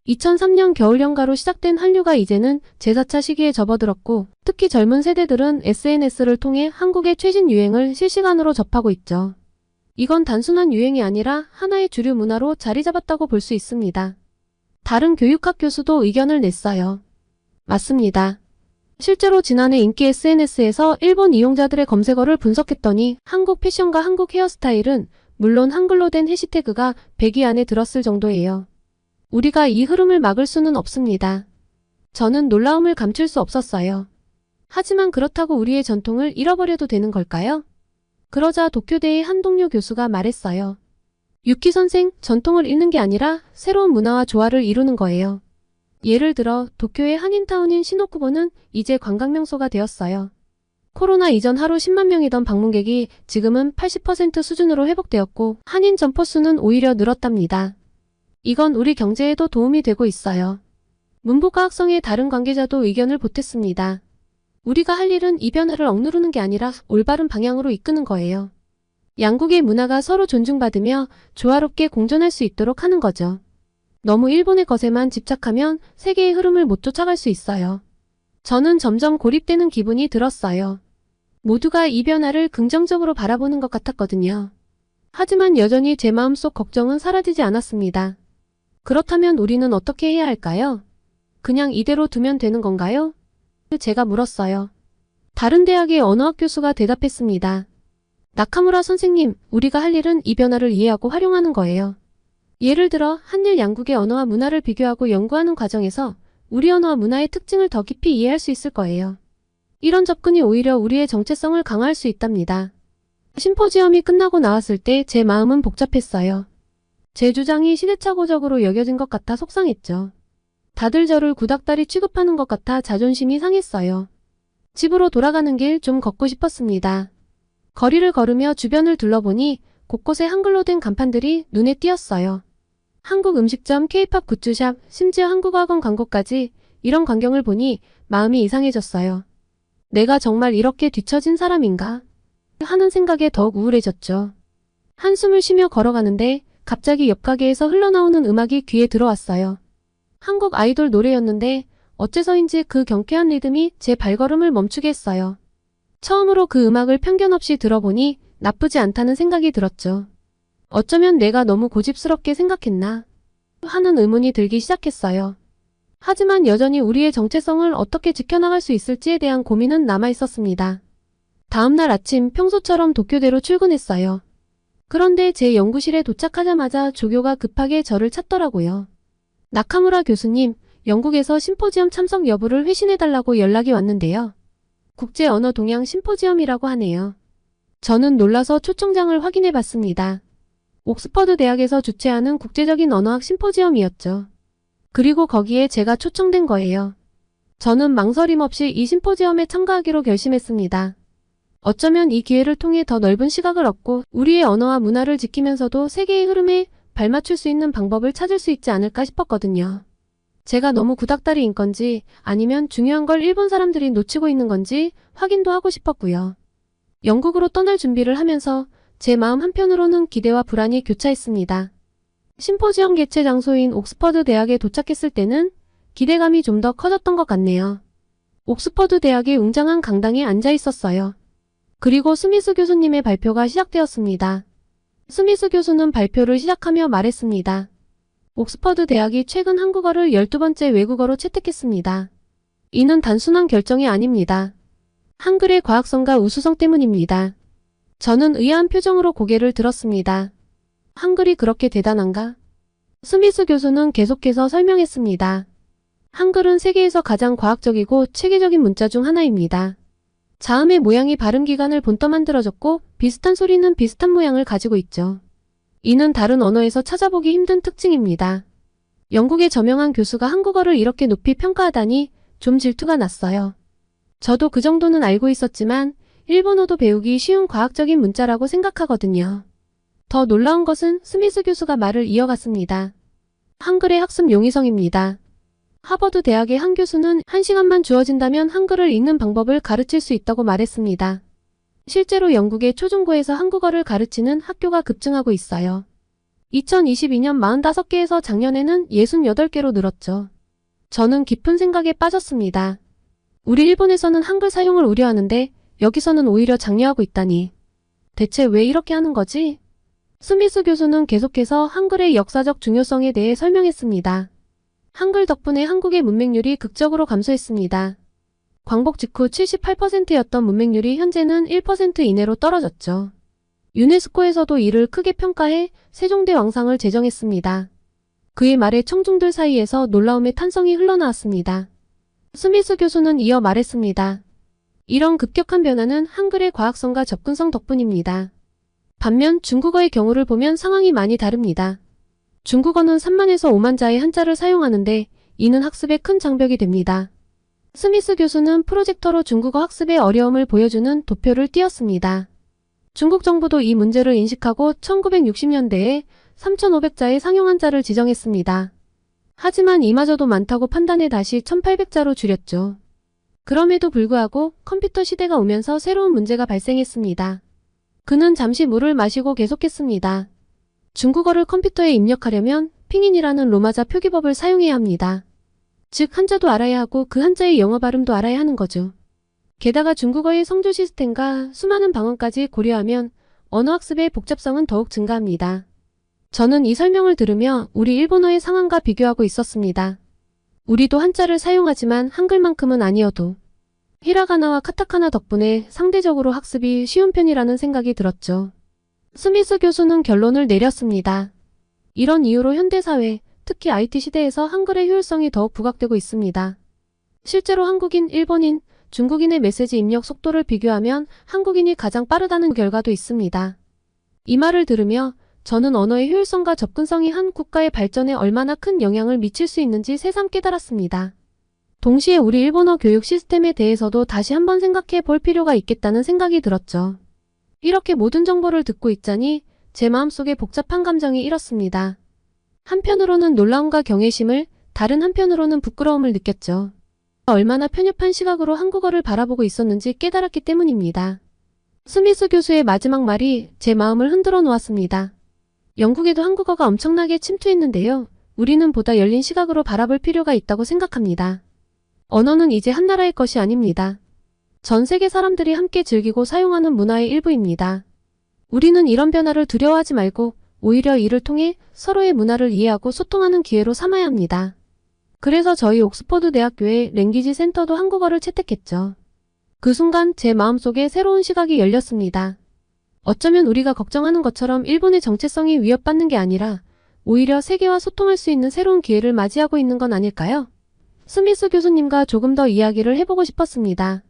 [SPEAKER 2] 2003년 겨울연가로 시작된 한류가 이제는 제4차 시기에 접어들었고 특히 젊은 세대들은 SNS를 통해 한국의 최신 유행을 실시간으로 접하고 있죠. 이건 단순한 유행이 아니라 하나의 주류 문화로 자리 잡았다고 볼 수 있습니다. 다른 교육학 교수도 의견을 냈어요. 맞습니다. 실제로 지난해 인기 SNS에서 일본 이용자들의 검색어를 분석했더니 한국 패션과 한국 헤어스타일은 물론 한글로 된 해시태그가 100위 안에 들었을 정도예요. 우리가 이 흐름을 막을 수는 없습니다. 저는 놀라움을 감출 수 없었어요. 하지만 그렇다고 우리의 전통을 잃어버려도 되는 걸까요? 그러자 도쿄대의 한 동료 교수가 말했어요. 유키 선생, 전통을 잃는 게 아니라 새로운 문화와 조화를 이루는 거예요. 예를 들어 도쿄의 한인타운인 시노쿠보는 이제 관광명소가 되었어요. 코로나 이전 하루 10만 명이던 방문객이 지금은 80% 수준으로 회복되었고 한인 점포 수는 오히려 늘었답니다. 이건 우리 경제에도 도움이 되고 있어요. 문부가 학성의 다른 관계자도 의견을 보탰습니다. 우리가 할 일은 이 변화를 억누르는 게 아니라 올바른 방향으로 이끄는 거예요. 양국의 문화가 서로 존중받으며 조화롭게 공존할 수 있도록 하는 거죠. 너무 일본의 것에만 집착하면 세계의 흐름을 못 쫓아갈 수 있어요. 저는 점점 고립되는 기분이 들었어요. 모두가 이 변화를 긍정적으로 바라보는 것 같았거든요. 하지만 여전히 제 마음속 걱정은 사라지지 않았습니다. 그렇다면 우리는 어떻게 해야 할까요? 그냥 이대로 두면 되는 건가요? 제가 물었어요. 다른 대학의 언어학 교수가 대답했습니다. 나카무라 선생님, 우리가 할 일은 이 변화를 이해하고 활용하는 거예요. 예를 들어 한일 양국의 언어와 문화를 비교하고 연구하는 과정에서 우리 언어와 문화의 특징을 더 깊이 이해할 수 있을 거예요. 이런 접근이 오히려 우리의 정체성을 강화할 수 있답니다. 심포지엄이 끝나고 나왔을 때 제 마음은 복잡했어요. 제 주장이 시대착오적으로 여겨진 것 같아 속상했죠. 다들 저를 구닥다리 취급하는 것 같아 자존심이 상했어요. 집으로 돌아가는 길 좀 걷고 싶었습니다. 거리를 걸으며 주변을 둘러보니 곳곳에 한글로 된 간판들이 눈에 띄었어요. 한국 음식점, K-팝 굿즈샵, 심지어 한국어 학원 광고까지 이런 광경을 보니 마음이 이상해졌어요. 내가 정말 이렇게 뒤처진 사람인가? 하는 생각에 더욱 우울해졌죠. 한숨을 쉬며 걸어가는데 갑자기 옆 가게에서 흘러나오는 음악이 귀에 들어왔어요. 한국 아이돌 노래였는데 어째서인지 그 경쾌한 리듬이 제 발걸음을 멈추게 했어요. 처음으로 그 음악을 편견 없이 들어보니 나쁘지 않다는 생각이 들었죠. 어쩌면 내가 너무 고집스럽게 생각했나? 하는 의문이 들기 시작했어요. 하지만 여전히 우리의 정체성을 어떻게 지켜나갈 수 있을지에 대한 고민은 남아 있었습니다. 다음날 아침 평소처럼 도쿄대로 출근했어요. 그런데 제 연구실에 도착하자마자 조교가 급하게 저를 찾더라고요. 나카무라 교수님, 영국에서 심포지엄 참석 여부를 회신해달라고 연락이 왔는데요. 국제언어 동향 심포지엄이라고 하네요. 저는 놀라서 초청장을 확인해봤습니다. 옥스퍼드 대학에서 주최하는 국제적인 언어학 심포지엄이었죠. 그리고 거기에 제가 초청된 거예요. 저는 망설임 없이 이 심포지엄에 참가하기로 결심했습니다. 어쩌면 이 기회를 통해 더 넓은 시각을 얻고 우리의 언어와 문화를 지키면서도 세계의 흐름에 발맞출 수 있는 방법을 찾을 수 있지 않을까 싶었거든요. 제가 너무 구닥다리인 건지 아니면 중요한 걸 일본 사람들이 놓치고 있는 건지 확인도 하고 싶었고요. 영국으로 떠날 준비를 하면서 제 마음 한편으로는 기대와 불안이 교차했습니다. 심포지엄 개최 장소인 옥스퍼드 대학에 도착했을 때는 기대감이 좀 더 커졌던 것 같네요. 옥스퍼드 대학의 웅장한 강당에 앉아 있었어요. 그리고 스미스 교수님의 발표가 시작되었습니다. 스미스 교수는 발표를 시작하며 말했습니다. 옥스퍼드 대학이 최근 한국어를 12번째 외국어로 채택했습니다. 이는 단순한 결정이 아닙니다. 한글의 과학성과 우수성 때문입니다. 저는 의아한 표정으로 고개를 들었습니다. 한글이 그렇게 대단한가? 스미스 교수는 계속해서 설명했습니다. 한글은 세계에서 가장 과학적이고 체계적인 문자 중 하나입니다. 자음의 모양이 발음기관을 본떠 만들어졌고 비슷한 소리는 비슷한 모양을 가지고 있죠. 이는 다른 언어에서 찾아보기 힘든 특징입니다. 영국의 저명한 교수가 한국어를 이렇게 높이 평가하다니 좀 질투가 났어요. 저도 그 정도는 알고 있었지만 일본어도 배우기 쉬운 과학적인 문자라고 생각하거든요. 더 놀라운 것은 스미스 교수가 말을 이어갔습니다. 한글의 학습 용이성입니다. 하버드 대학의 한 교수는 1시간만 주어진다면 한글을 읽는 방법을 가르칠 수 있다고 말했습니다. 실제로 영국의 초중고에서 한국어를 가르치는 학교가 급증하고 있어요. 2022년 45개에서 작년에는 68개로 늘었죠. 저는 깊은 생각에 빠졌습니다. 우리 일본에서는 한글 사용을 우려하는데 여기서는 오히려 장려하고 있다니. 대체 왜 이렇게 하는 거지? 스미스 교수는 계속해서 한글의 역사적 중요성에 대해 설명했습니다. 한글 덕분에 한국의 문맹률이 극적으로 감소했습니다. 광복 직후 78%였던 문맹률이 현재는 1% 이내로 떨어졌죠. 유네스코에서도 이를 크게 평가해 세종대 왕상을 제정했습니다. 그의 말에 청중들 사이에서 놀라움의 탄성이 흘러나왔습니다. 스미스 교수는 이어 말했습니다. 이런 급격한 변화는 한글의 과학성과 접근성 덕분입니다. 반면 중국어의 경우를 보면 상황이 많이 다릅니다. 중국어는 3만에서 5만 자의 한자를 사용하는데 이는 학습에 큰 장벽이 됩니다. 스미스 교수는 프로젝터로 중국어 학습의 어려움을 보여주는 도표를 띄웠습니다. 중국 정부도 이 문제를 인식하고 1960년대에 3,500자의 상용 한자를 지정했습니다. 하지만 이마저도 많다고 판단해 다시 1,800자로 줄였죠. 그럼에도 불구하고 컴퓨터 시대가 오면서 새로운 문제가 발생했습니다. 그는 잠시 물을 마시고 계속했습니다. 중국어를 컴퓨터에 입력하려면 핑인이라는 로마자 표기법을 사용해야 합니다. 즉 한자도 알아야 하고 그 한자의 영어 발음도 알아야 하는 거죠. 게다가 중국어의 성조 시스템과 수많은 방언까지 고려하면 언어학습의 복잡성은 더욱 증가합니다. 저는 이 설명을 들으며 우리 일본어의 상황과 비교하고 있었습니다. 우리도 한자를 사용하지만 한글만큼은 아니어도 히라가나와 카타카나 덕분에 상대적으로 학습이 쉬운 편이라는 생각이 들었죠. 스미스 교수는 결론을 내렸습니다. 이런 이유로 현대사회, 특히 IT 시대에서 한글의 효율성이 더욱 부각되고 있습니다. 실제로 한국인, 일본인, 중국인의 메시지 입력 속도를 비교하면 한국인이 가장 빠르다는 결과도 있습니다. 이 말을 들으며 저는 언어의 효율성과 접근성이 한 국가의 발전에 얼마나 큰 영향을 미칠 수 있는지 새삼 깨달았습니다. 동시에 우리 일본어 교육 시스템에 대해서도 다시 한번 생각해 볼 필요가 있겠다는 생각이 들었죠. 이렇게 모든 정보를 듣고 있자니 제 마음속에 복잡한 감정이 일었습니다. 한편으로는 놀라움과 경외심을, 다른 한편으로는 부끄러움을 느꼈죠. 얼마나 편협한 시각으로 한국어를 바라보고 있었는지 깨달았기 때문입니다. 스미스 교수의 마지막 말이 제 마음을 흔들어 놓았습니다. 영국에도 한국어가 엄청나게 침투했는데요. 우리는 보다 열린 시각으로 바라볼 필요가 있다고 생각합니다. 언어는 이제 한 나라의 것이 아닙니다. 전 세계 사람들이 함께 즐기고 사용하는 문화의 일부입니다. 우리는 이런 변화를 두려워하지 말고 오히려 이를 통해 서로의 문화를 이해하고 소통하는 기회로 삼아야 합니다. 그래서 저희 옥스퍼드 대학교의 랭귀지 센터도 한국어를 채택했죠. 그 순간 제 마음속에 새로운 시각이 열렸습니다. 어쩌면 우리가 걱정하는 것처럼 일본의 정체성이 위협받는 게 아니라 오히려 세계와 소통할 수 있는 새로운 기회를 맞이하고 있는 건 아닐까요? 스미스 교수님과 조금 더 이야기를 해보고 싶었습니다.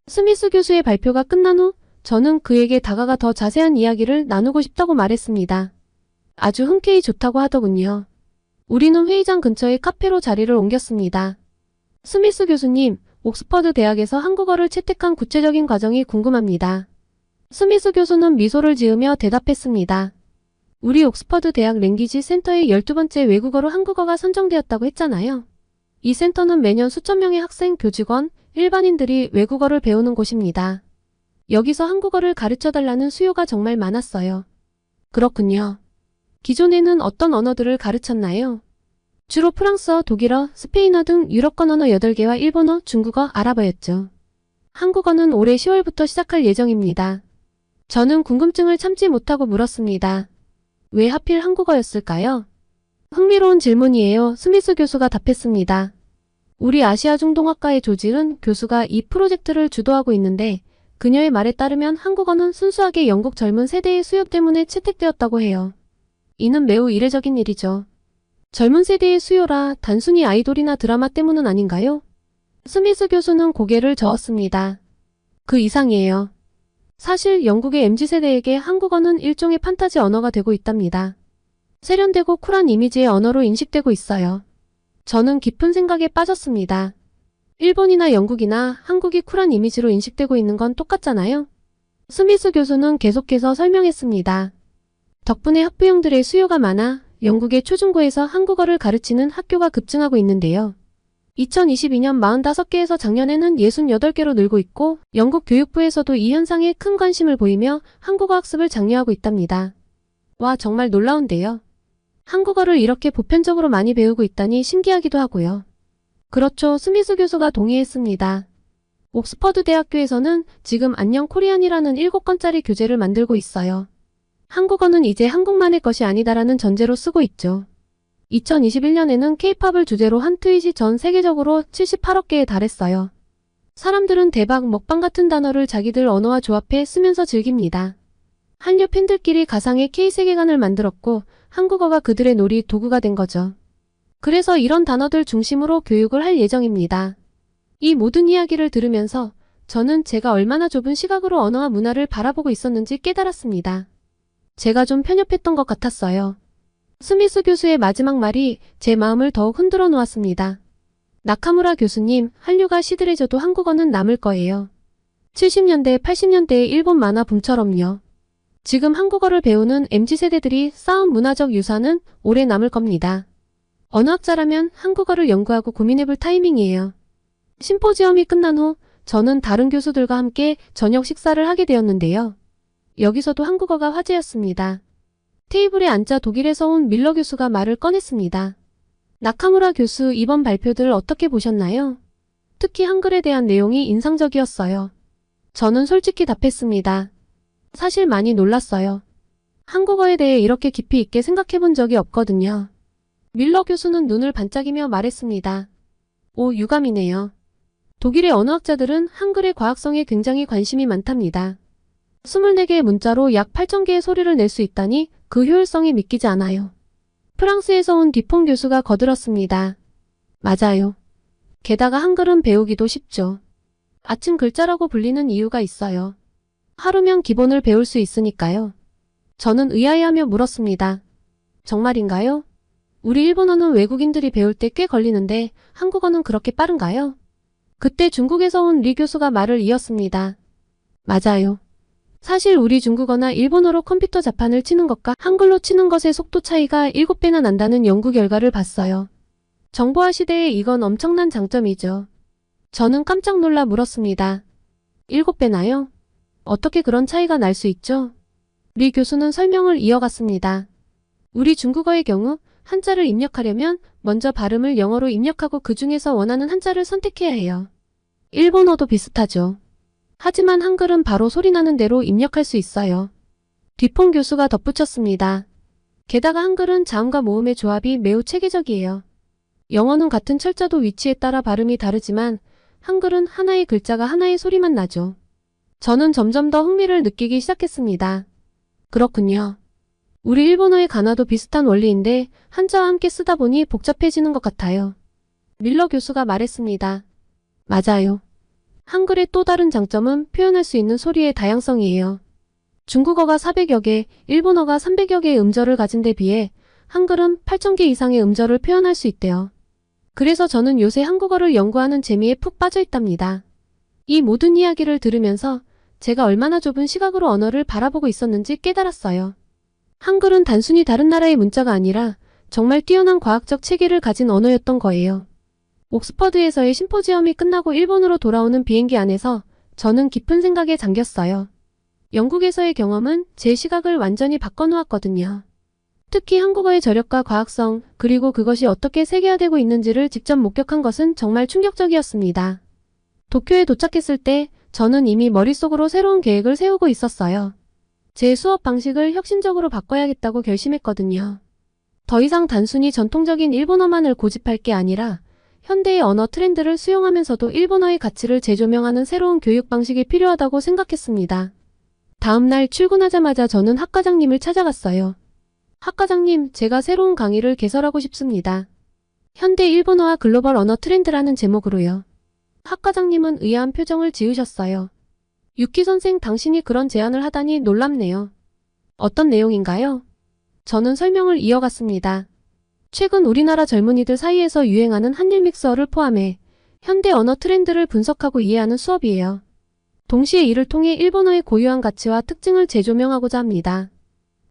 [SPEAKER 2] 스미스 교수의 발표가 끝난 후 저는 그에게 다가가 더 자세한 이야기를 나누고 싶다고 말했습니다. 아주 흔쾌히 좋다고 하더군요. 우리는 회의장 근처의 카페로 자리를 옮겼습니다. 스미스 교수님, 옥스퍼드 대학에서 한국어를 채택한 구체적인 과정이 궁금합니다. 스미스 교수는 미소를 지으며 대답했습니다. 우리 옥스퍼드 대학 랭귀지 센터의 12번째 외국어로 한국어가 선정되었다고 했잖아요. 이 센터는 매년 수천 명의 학생, 교직원, 일반인들이 외국어를 배우는 곳입니다. 여기서 한국어를 가르쳐달라는 수요가 정말 많았어요. 그렇군요. 기존에는 어떤 언어들을 가르쳤나요? 주로 프랑스어, 독일어, 스페인어 등 유럽권 언어 8개와 일본어, 중국어, 아랍어였죠. 한국어는 올해 10월부터 시작할 예정입니다. 저는 궁금증을 참지 못하고 물었습니다. 왜 하필 한국어였을까요? 흥미로운 질문이에요. 스미스 교수가 답했습니다. 우리 아시아 중동학과의 조지은 교수가 이 프로젝트를 주도하고 있는데 그녀의 말에 따르면 한국어는 순수하게 영국 젊은 세대의 수요 때문에 채택되었다고 해요. 이는 매우 이례적인 일이죠. 젊은 세대의 수요라 단순히 아이돌이나 드라마 때문은 아닌가요? 스미스 교수는 고개를 저었습니다. 그 이상이에요. 사실 영국의 MZ세대에게 한국어는 일종의 판타지 언어가 되고 있답니다. 세련되고 쿨한 이미지의 언어로 인식되고 있어요. 저는 깊은 생각에 빠졌습니다. 일본이나 영국이나 한국이 쿨한 이미지로 인식되고 있는 건 똑같잖아요. 스미스 교수는 계속해서 설명했습니다. 덕분에 학부형들의 수요가 많아 영국의 초중고에서 한국어를 가르치는 학교가 급증하고 있는데요. 2022년 45개에서 작년에는 68개로 늘고 있고 영국 교육부에서도 이 현상에 큰 관심을 보이며 한국어 학습을 장려하고 있답니다. 와, 정말 놀라운데요. 한국어를 이렇게 보편적으로 많이 배우고 있다니 신기하기도 하고요. 그렇죠. 스미스 교수가 동의했습니다. 옥스퍼드 대학교에서는 지금 안녕 코리안이라는 7권짜리 교재를 만들고 있어요. 한국어는 이제 한국만의 것이 아니다라는 전제로 쓰고 있죠. 2021년에는 K-팝을 주제로 한 트윗이 전 세계적으로 78억 개에 달했어요. 사람들은 대박 먹방 같은 단어를 자기들 언어와 조합해 쓰면서 즐깁니다. 한류 팬들끼리 가상의 K-세계관을 만들었고 한국어가 그들의 놀이 도구가 된 거죠. 그래서 이런 단어들 중심으로 교육을 할 예정입니다. 이 모든 이야기를 들으면서 저는 제가 얼마나 좁은 시각으로 언어와 문화를 바라보고 있었는지 깨달았습니다. 제가 좀 편협했던 것 같았어요. 스미스 교수의 마지막 말이 제 마음을 더욱 흔들어 놓았습니다. 나카무라 교수님, 한류가 시들해져도 한국어는 남을 거예요. 70년대, 80년대의 일본 만화 붐처럼요. 지금 한국어를 배우는 MZ세대들이 쌓은 문화적 유산은 오래 남을 겁니다. 언어학자라면 한국어를 연구하고 고민해볼 타이밍이에요. 심포지엄이 끝난 후 저는 다른 교수들과 함께 저녁 식사를 하게 되었는데요. 여기서도 한국어가 화제였습니다. 테이블에 앉아 독일에서 온 밀러 교수가 말을 꺼냈습니다. 나카무라 교수, 이번 발표들 어떻게 보셨나요? 특히 한글에 대한 내용이 인상적이었어요. 저는 솔직히 답했습니다. 사실 많이 놀랐어요. 한국어에 대해 이렇게 깊이 있게 생각해 본 적이 없거든요. 밀러 교수는 눈을 반짝이며 말했습니다. 오, 유감이네요. 독일의 언어학자들은 한글의 과학성에 굉장히 관심이 많답니다. 24개의 문자로 약 8,000개의 소리를 낼 수 있다니 그 효율성이 믿기지 않아요. 프랑스에서 온 디퐁 교수가 거들었습니다. 맞아요. 게다가 한글은 배우기도 쉽죠. 아침 글자라고 불리는 이유가 있어요. 하루면 기본을 배울 수 있으니까요. 저는 의아해하며 물었습니다. 정말인가요? 우리 일본어는 외국인들이 배울 때 꽤 걸리는데 한국어는 그렇게 빠른가요? 그때 중국에서 온 리 교수가 말을 이었습니다. 맞아요. 사실 우리 중국어나 일본어로 컴퓨터 자판을 치는 것과 한글로 치는 것의 속도 차이가 7배나 난다는 연구 결과를 봤어요. 정보화 시대에 이건 엄청난 장점이죠. 저는 깜짝 놀라 물었습니다. 7배나요? 어떻게 그런 차이가 날 수 있죠? 리 교수는 설명을 이어갔습니다. 우리 중국어의 경우 한자를 입력하려면 먼저 발음을 영어로 입력하고 그 중에서 원하는 한자를 선택해야 해요. 일본어도 비슷하죠. 하지만 한글은 바로 소리나는 대로 입력할 수 있어요. 뒤퐁 교수가 덧붙였습니다. 게다가 한글은 자음과 모음의 조합이 매우 체계적이에요. 영어는 같은 철자도 위치에 따라 발음이 다르지만 한글은 하나의 글자가 하나의 소리만 나죠. 저는 점점 더 흥미를 느끼기 시작했습니다. 그렇군요. 우리 일본어의 가나도 비슷한 원리인데 한자와 함께 쓰다 보니 복잡해지는 것 같아요. 밀러 교수가 말했습니다. 맞아요. 한글의 또 다른 장점은 표현할 수 있는 소리의 다양성이에요. 중국어가 400여 개, 일본어가 300여 개의 음절을 가진 데 비해 한글은 8,000개 이상의 음절을 표현할 수 있대요. 그래서 저는 요새 한국어를 연구하는 재미에 푹 빠져 있답니다. 이 모든 이야기를 들으면서 제가 얼마나 좁은 시각으로 언어를 바라보고 있었는지 깨달았어요. 한글은 단순히 다른 나라의 문자가 아니라 정말 뛰어난 과학적 체계를 가진 언어였던 거예요. 옥스퍼드에서의 심포지엄이 끝나고 일본으로 돌아오는 비행기 안에서 저는 깊은 생각에 잠겼어요. 영국에서의 경험은 제 시각을 완전히 바꿔놓았거든요. 특히 한국어의 저력과 과학성, 그리고 그것이 어떻게 세계화되고 있는지를 직접 목격한 것은 정말 충격적이었습니다. 도쿄에 도착했을 때 저는 이미 머릿속으로 새로운 계획을 세우고 있었어요. 제 수업 방식을 혁신적으로 바꿔야겠다고 결심했거든요. 더 이상 단순히 전통적인 일본어만을 고집할 게 아니라 현대의 언어 트렌드를 수용하면서도 일본어의 가치를 재조명하는 새로운 교육 방식이 필요하다고 생각했습니다. 다음 날 출근하자마자 저는 학과장님을 찾아갔어요. 학과장님, 제가 새로운 강의를 개설하고 싶습니다. 현대 일본어와 글로벌 언어 트렌드라는 제목으로요. 학과장님은 의아한 표정을 지으셨어요. 유키 선생, 당신이 그런 제안을 하다니 놀랍네요. 어떤 내용인가요? 저는 설명을 이어갔습니다. 최근 우리나라 젊은이들 사이에서 유행하는 한일 믹스어를 포함해 현대 언어 트렌드를 분석하고 이해하는 수업이에요. 동시에 이를 통해 일본어의 고유한 가치와 특징을 재조명하고자 합니다.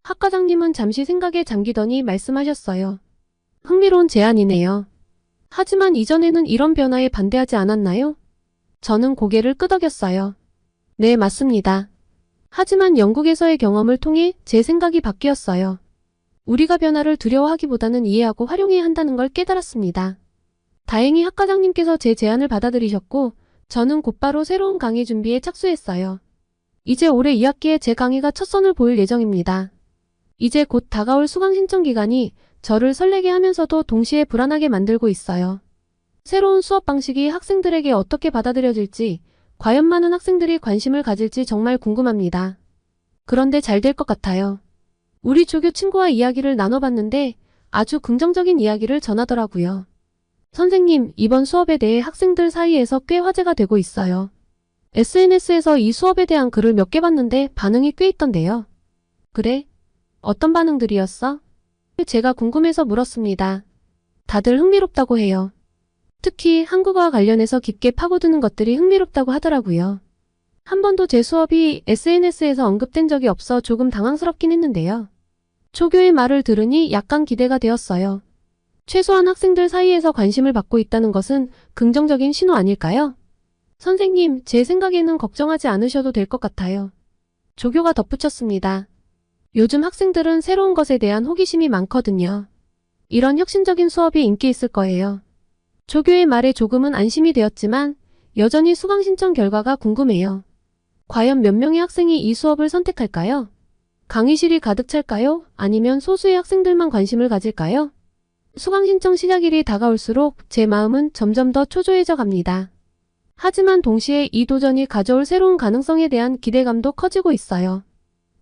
[SPEAKER 2] 학과장님은 잠시 생각에 잠기더니 말씀하셨어요. 흥미로운 제안이네요. 하지만 이전에는 이런 변화에 반대하지 않았나요? 저는 고개를 끄덕였어요. 네, 맞습니다. 하지만 영국에서의 경험을 통해 제 생각이 바뀌었어요. 우리가 변화를 두려워하기보다는 이해하고 활용해야 한다는 걸 깨달았습니다. 다행히 학과장님께서 제 제안을 받아들이셨고 저는 곧바로 새로운 강의 준비에 착수했어요. 이제 올해 2학기에 제 강의가 첫 선을 보일 예정입니다. 이제 곧 다가올 수강 신청 기간이 저를 설레게 하면서도 동시에 불안하게 만들고 있어요. 새로운 수업 방식이 학생들에게 어떻게 받아들여질지, 과연 많은 학생들이 관심을 가질지 정말 궁금합니다. 그런데 잘 될 것 같아요. 우리 조교 친구와 이야기를 나눠봤는데 아주 긍정적인 이야기를 전하더라고요. 선생님, 이번 수업에 대해 학생들 사이에서 꽤 화제가 되고 있어요. SNS에서 이 수업에 대한 글을 몇 개 봤는데 반응이 꽤 있던데요. 그래? 어떤 반응들이었어? 제가 궁금해서 물었습니다. 다들 흥미롭다고 해요. 특히 한국어와 관련해서 깊게 파고드는 것들이 흥미롭다고 하더라고요. 한 번도 제 수업이 SNS에서 언급된 적이 없어 조금 당황스럽긴 했는데요. 조교의 말을 들으니 약간 기대가 되었어요. 최소한 학생들 사이에서 관심을 받고 있다는 것은 긍정적인 신호 아닐까요? 선생님, 제 생각에는 걱정하지 않으셔도 될 것 같아요. 조교가 덧붙였습니다. 요즘 학생들은 새로운 것에 대한 호기심이 많거든요. 이런 혁신적인 수업이 인기 있을 거예요. 조교의 말에 조금은 안심이 되었지만 여전히 수강 신청 결과가 궁금해요. 과연 몇 명의 학생이 이 수업을 선택할까요? 강의실이 가득 찰까요? 아니면 소수의 학생들만 관심을 가질까요? 수강 신청 시작일이 다가올수록 제 마음은 점점 더 초조해져 갑니다. 하지만 동시에 이 도전이 가져올 새로운 가능성에 대한 기대감도 커지고 있어요.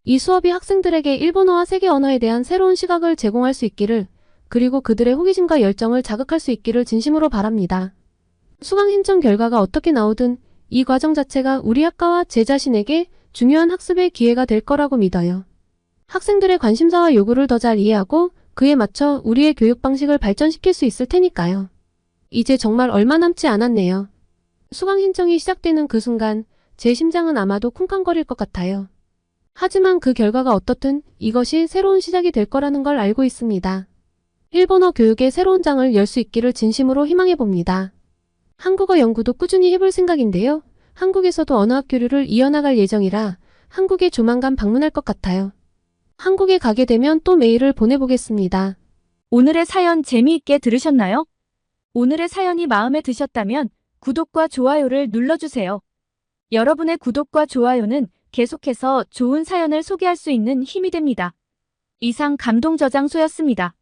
[SPEAKER 2] 이 수업이 학생들에게 일본어와 세계 언어에 대한 새로운 시각을 제공할 수 있기를, 그리고 그들의 호기심과 열정을 자극할 수 있기를 진심으로 바랍니다. 수강 신청 결과가 어떻게 나오든 이 과정 자체가 우리 학과와 제 자신에게 중요한 학습의 기회가 될 거라고 믿어요. 학생들의 관심사와 요구를 더 잘 이해하고 그에 맞춰 우리의 교육 방식을 발전시킬 수 있을 테니까요. 이제 정말 얼마 남지 않았네요. 수강 신청이 시작되는 그 순간 제 심장은 아마도 쿵쾅거릴 것 같아요. 하지만 그 결과가 어떻든 이것이 새로운 시작이 될 거라는 걸 알고 있습니다. 일본어 교육의 새로운 장을 열 수 있기를 진심으로 희망해 봅니다. 한국어 연구도 꾸준히 해볼 생각인데요. 한국에서도 언어학 교류를 이어나갈 예정이라 한국에 조만간 방문할 것 같아요. 한국에 가게 되면 또 메일을 보내보겠습니다.
[SPEAKER 1] 오늘의 사연 재미있게 들으셨나요? 오늘의 사연이 마음에 드셨다면 구독과 좋아요를 눌러주세요. 여러분의 구독과 좋아요는 계속해서 좋은 사연을 소개할 수 있는 힘이 됩니다. 이상 감동저장소였습니다.